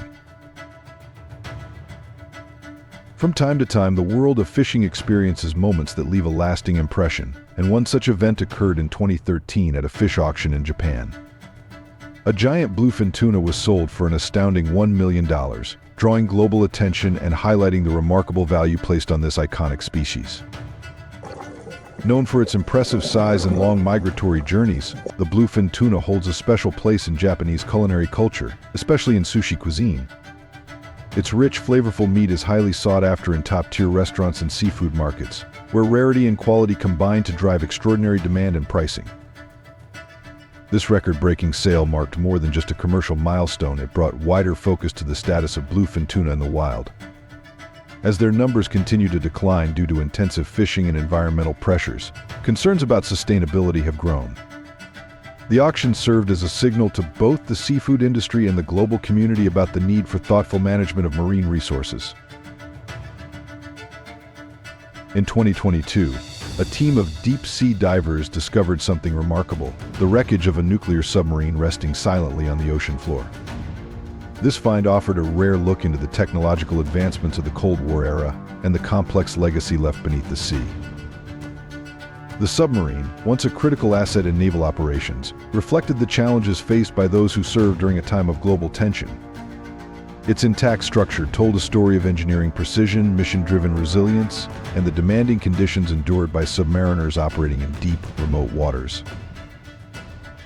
From time to time, the world of fishing experiences moments that leave a lasting impression, and one such event occurred in 2013 at a fish auction in Japan. A giant bluefin tuna was sold for an astounding $1 million, drawing global attention and highlighting the remarkable value placed on this iconic species. Known for its impressive size and long migratory journeys, the bluefin tuna holds a special place in Japanese culinary culture, especially in sushi cuisine. Its rich, flavorful meat is highly sought after in top-tier restaurants and seafood markets, where rarity and quality combine to drive extraordinary demand and pricing. This record-breaking sale marked more than just a commercial milestone. It brought wider focus to the status of bluefin tuna in the wild. As their numbers continue to decline due to intensive fishing and environmental pressures, concerns about sustainability have grown. The auction served as a signal to both the seafood industry and the global community about the need for thoughtful management of marine resources. In 2022, a team of deep-sea divers discovered something remarkable: the wreckage of a nuclear submarine resting silently on the ocean floor. This find offered a rare look into the technological advancements of the Cold War era and the complex legacy left beneath the sea. The submarine, once a critical asset in naval operations, reflected the challenges faced by those who served during a time of global tension. Its intact structure told a story of engineering precision, mission-driven resilience, and the demanding conditions endured by submariners operating in deep, remote waters.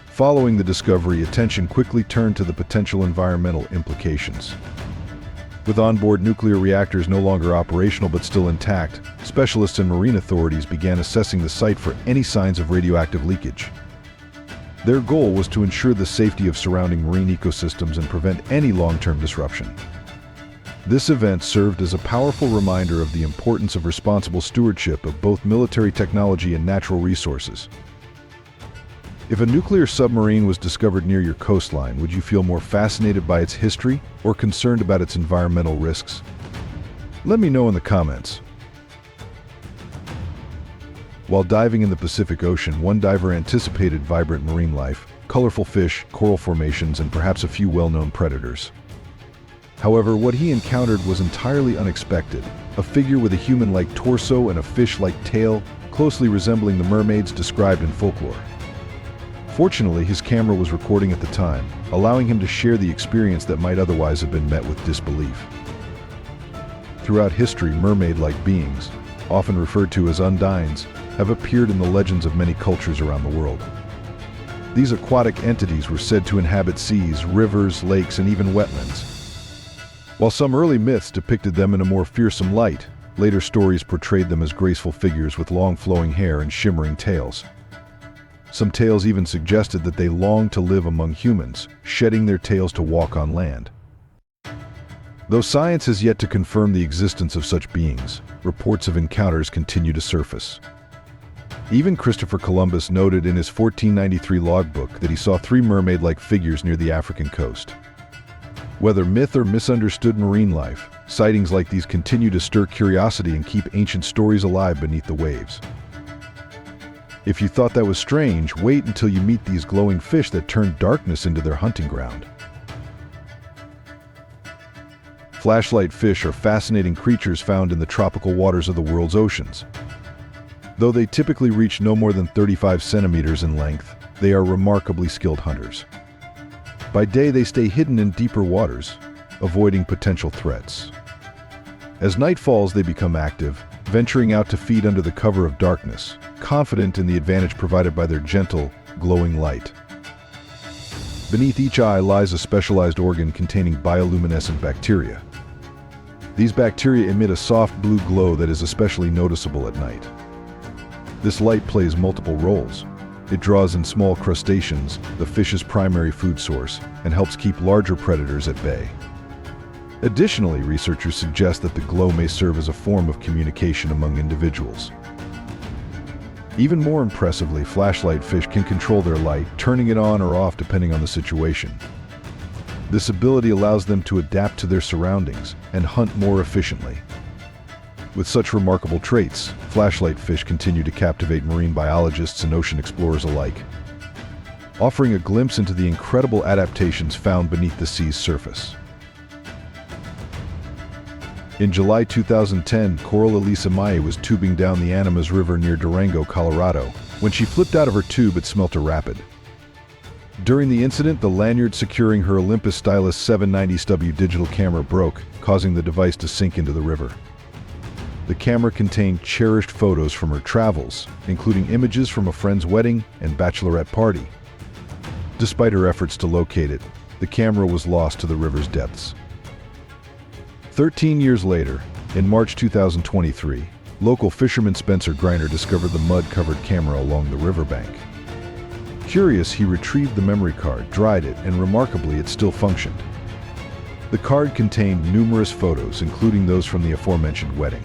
Following the discovery, attention quickly turned to the potential environmental implications. With onboard nuclear reactors no longer operational but still intact, specialists and marine authorities began assessing the site for any signs of radioactive leakage. Their goal was to ensure the safety of surrounding marine ecosystems and prevent any long-term disruption. This event served as a powerful reminder of the importance of responsible stewardship of both military technology and natural resources. If a nuclear submarine was discovered near your coastline, would you feel more fascinated by its history or concerned about its environmental risks? Let me know in the comments. While diving in the Pacific Ocean, one diver anticipated vibrant marine life, colorful fish, coral formations, and perhaps a few well-known predators. However, what he encountered was entirely unexpected: a figure with a human-like torso and a fish-like tail, closely resembling the mermaids described in folklore. Fortunately, his camera was recording at the time, allowing him to share the experience that might otherwise have been met with disbelief. Throughout history, mermaid-like beings, often referred to as undines, have appeared in the legends of many cultures around the world. These aquatic entities were said to inhabit seas, rivers, lakes, and even wetlands. While some early myths depicted them in a more fearsome light, later stories portrayed them as graceful figures with long flowing hair and shimmering tails. Some tales even suggested that they longed to live among humans, shedding their tails to walk on land. Though science has yet to confirm the existence of such beings, reports of encounters continue to surface. Even Christopher Columbus noted in his 1493 logbook that he saw 3 mermaid-like figures near the African coast. Whether myth or misunderstood marine life, sightings like these continue to stir curiosity and keep ancient stories alive beneath the waves. If you thought that was strange, wait until you meet these glowing fish that turn darkness into their hunting ground. Flashlight fish are fascinating creatures found in the tropical waters of the world's oceans. Though they typically reach no more than 35 centimeters in length, they are remarkably skilled hunters. By day, they stay hidden in deeper waters, avoiding potential threats. As night falls, they become active, venturing out to feed under the cover of darkness, confident in the advantage provided by their gentle, glowing light. Beneath each eye lies a specialized organ containing bioluminescent bacteria. These bacteria emit a soft blue glow that is especially noticeable at night. This light plays multiple roles. It draws in small crustaceans, the fish's primary food source, and helps keep larger predators at bay. Additionally, researchers suggest that the glow may serve as a form of communication among individuals. Even more impressively, flashlight fish can control their light, turning it on or off depending on the situation. This ability allows them to adapt to their surroundings and hunt more efficiently. With such remarkable traits, flashlight fish continue to captivate marine biologists and ocean explorers alike, offering a glimpse into the incredible adaptations found beneath the sea's surface. In July 2010, Coral Elisa Maye was tubing down the Animas River near Durango, Colorado. When she flipped out of her tube, it smelt a rapid. During the incident, the lanyard securing her Olympus Stylus 790W digital camera broke, causing the device to sink into the river. The camera contained cherished photos from her travels, including images from a friend's wedding and bachelorette party. Despite her efforts to locate it, the camera was lost to the river's depths. 13 years later, in March 2023, local fisherman Spencer Greiner discovered the mud-covered camera along the riverbank. Curious, he retrieved the memory card, dried it, and remarkably, it still functioned. The card contained numerous photos, including those from the aforementioned wedding.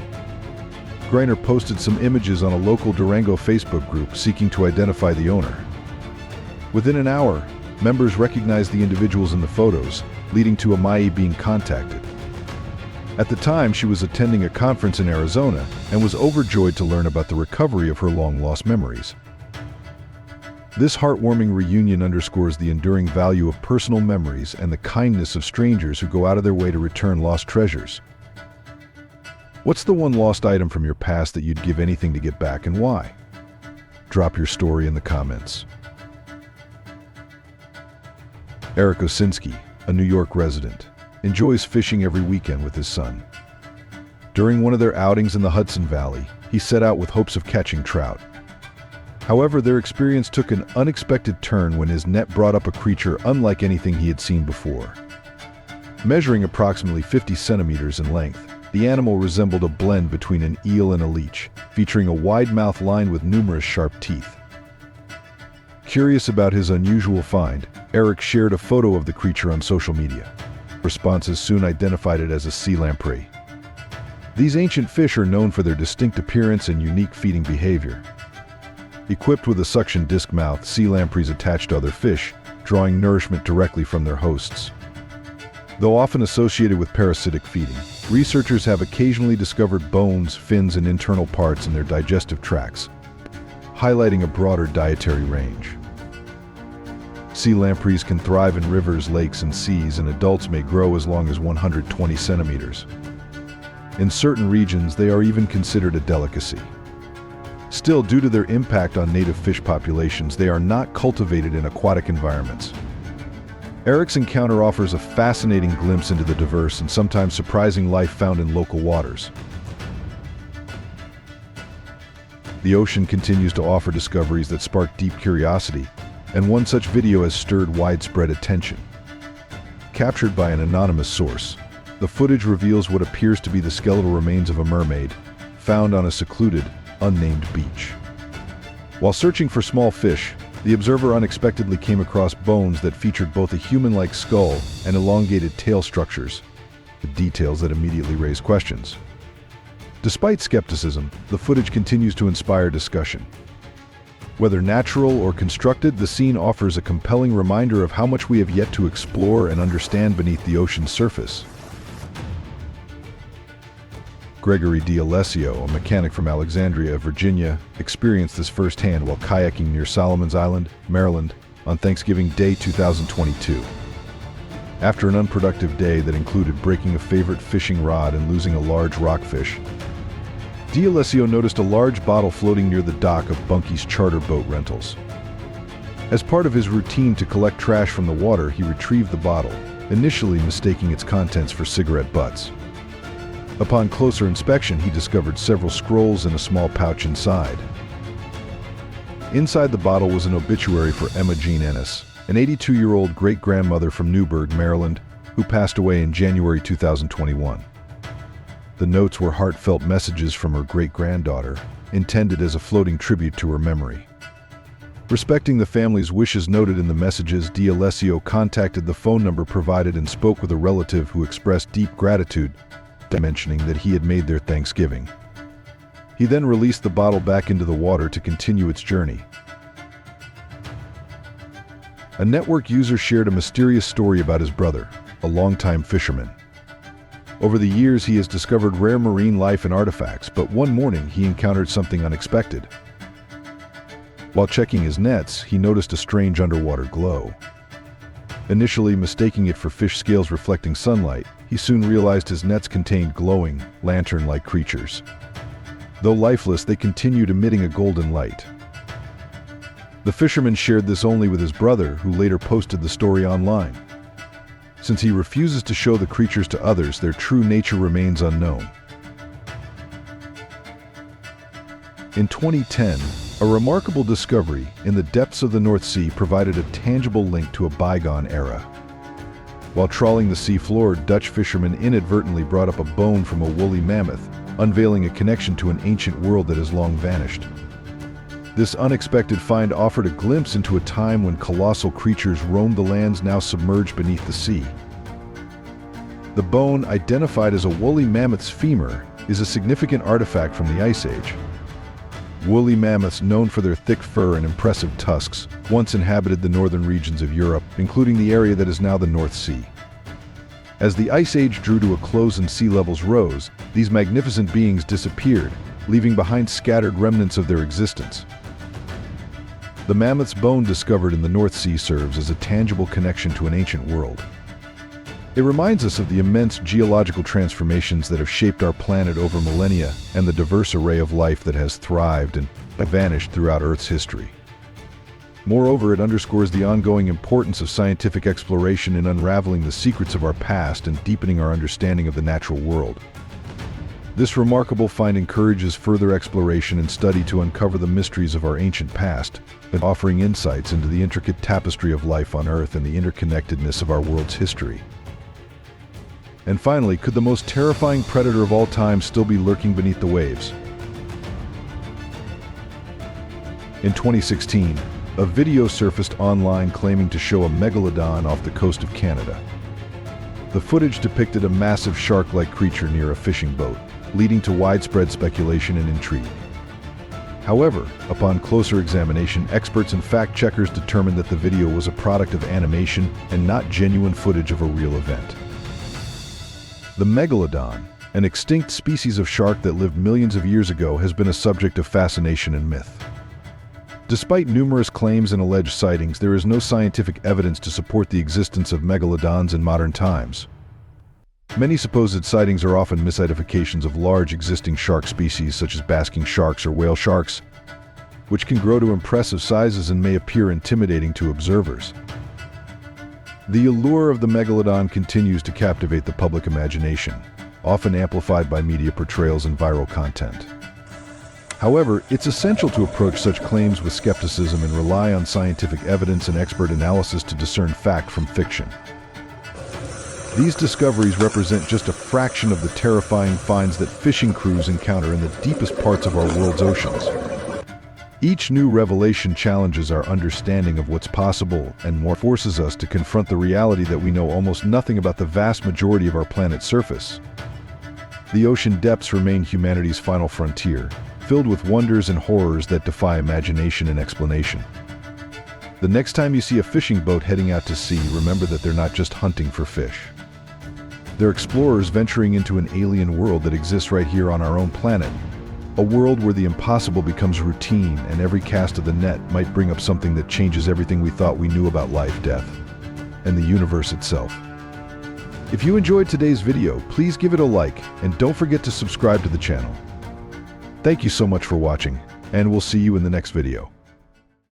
Greiner posted some images on a local Durango Facebook group seeking to identify the owner. Within an hour, members recognized the individuals in the photos, leading to Maye being contacted. At the time, she was attending a conference in Arizona and was overjoyed to learn about the recovery of her long-lost memories. This heartwarming reunion underscores the enduring value of personal memories and the kindness of strangers who go out of their way to return lost treasures. What's the one lost item from your past that you'd give anything to get back, and why? Drop your story in the comments. Eric Osinski, a New York resident, enjoys fishing every weekend with his son. During one of their outings in the Hudson Valley, he set out with hopes of catching trout. However, their experience took an unexpected turn when his net brought up a creature unlike anything he had seen before. Measuring approximately 50 centimeters in length, the animal resembled a blend between an eel and a leech, featuring a wide mouth lined with numerous sharp teeth. Curious about his unusual find, Eric shared a photo of the creature on social media. Responses soon identified it as a sea lamprey. These ancient fish are known for their distinct appearance and unique feeding behavior. Equipped with a suction disc mouth, sea lampreys attach to other fish, drawing nourishment directly from their hosts. Though often associated with parasitic feeding, researchers have occasionally discovered bones, fins, and internal parts in their digestive tracts, highlighting a broader dietary range. Sea lampreys can thrive in rivers, lakes, and seas, and adults may grow as long as 120 centimeters. In certain regions, they are even considered a delicacy. Still, due to their impact on native fish populations, they are not cultivated in aquatic environments. Eric's encounter offers a fascinating glimpse into the diverse and sometimes surprising life found in local waters. The ocean continues to offer discoveries that spark deep curiosity, and one such video has stirred widespread attention. Captured by an anonymous source, the footage reveals what appears to be the skeletal remains of a mermaid, found on a secluded, unnamed beach. While searching for small fish, the observer unexpectedly came across bones that featured both a human-like skull and elongated tail structures, the details that immediately raise questions. Despite skepticism, the footage continues to inspire discussion. Whether natural or constructed, the scene offers a compelling reminder of how much we have yet to explore and understand beneath the ocean's surface. Gregory D'Alessio, a mechanic from Alexandria, Virginia, experienced this firsthand while kayaking near Solomon's Island, Maryland, on Thanksgiving Day 2022. After an unproductive day that included breaking a favorite fishing rod and losing a large rockfish, D'Alessio noticed a large bottle floating near the dock of Bunky's charter boat rentals. As part of his routine to collect trash from the water, he retrieved the bottle, initially mistaking its contents for cigarette butts. Upon closer inspection, he discovered several scrolls and a small pouch inside. Inside the bottle was an obituary for Emma Jean Ennis, an 82-year-old great-grandmother from Newburgh, Maryland, who passed away in January 2021. The notes were heartfelt messages from her great-granddaughter, intended as a floating tribute to her memory. Respecting the family's wishes noted in the messages, D'Alessio contacted the phone number provided and spoke with a relative who expressed deep gratitude, mentioning that he had made their Thanksgiving. He then released the bottle back into the water to continue its journey. A network user shared a mysterious story about his brother, a longtime fisherman. Over the years, he has discovered rare marine life and artifacts, but one morning he encountered something unexpected. While checking his nets, he noticed a strange underwater glow. Initially mistaking it for fish scales reflecting sunlight, he soon realized his nets contained glowing, lantern-like creatures. Though lifeless, they continued emitting a golden light. The fisherman shared this only with his brother, who later posted the story online. Since he refuses to show the creatures to others, their true nature remains unknown. In 2010, a remarkable discovery in the depths of the North Sea provided a tangible link to a bygone era. While trawling the seafloor, Dutch fishermen inadvertently brought up a bone from a woolly mammoth, unveiling a connection to an ancient world that has long vanished. This unexpected find offered a glimpse into a time when colossal creatures roamed the lands now submerged beneath the sea. The bone, identified as a woolly mammoth's femur, is a significant artifact from the Ice Age. Woolly mammoths, known for their thick fur and impressive tusks, once inhabited the northern regions of Europe, including the area that is now the North Sea. As the Ice Age drew to a close and sea levels rose, these magnificent beings disappeared, leaving behind scattered remnants of their existence. The mammoth's bone discovered in the North Sea serves as a tangible connection to an ancient world. It reminds us of the immense geological transformations that have shaped our planet over millennia and the diverse array of life that has thrived and vanished throughout Earth's history. Moreover, it underscores the ongoing importance of scientific exploration in unraveling the secrets of our past and deepening our understanding of the natural world. This remarkable find encourages further exploration and study to uncover the mysteries of our ancient past, and offering insights into the intricate tapestry of life on Earth and the interconnectedness of our world's history. And finally, could the most terrifying predator of all time still be lurking beneath the waves? In 2016, a video surfaced online claiming to show a megalodon off the coast of Canada. The footage depicted a massive shark-like creature near a fishing boat, leading to widespread speculation and intrigue. However, upon closer examination, experts and fact-checkers determined that the video was a product of animation and not genuine footage of a real event. The megalodon, an extinct species of shark that lived millions of years ago, has been a subject of fascination and myth. Despite numerous claims and alleged sightings, there is no scientific evidence to support the existence of megalodons in modern times. Many supposed sightings are often misidentifications of large existing shark species such as basking sharks or whale sharks, which can grow to impressive sizes and may appear intimidating to observers. The allure of the megalodon continues to captivate the public imagination, often amplified by media portrayals and viral content. However, it's essential to approach such claims with skepticism and rely on scientific evidence and expert analysis to discern fact from fiction. These discoveries represent just a fraction of the terrifying finds that fishing crews encounter in the deepest parts of our world's oceans. Each new revelation challenges our understanding of what's possible and more forces us to confront the reality that we know almost nothing about the vast majority of our planet's surface. The ocean depths remain humanity's final frontier, filled with wonders and horrors that defy imagination and explanation. The next time you see a fishing boat heading out to sea, remember that they're not just hunting for fish. They're explorers venturing into an alien world that exists right here on our own planet. A world where the impossible becomes routine and every cast of the net might bring up something that changes everything we thought we knew about life, death, and the universe itself. If you enjoyed today's video, please give it a like and don't forget to subscribe to the channel. Thank you so much for watching, and we'll see you in the next video.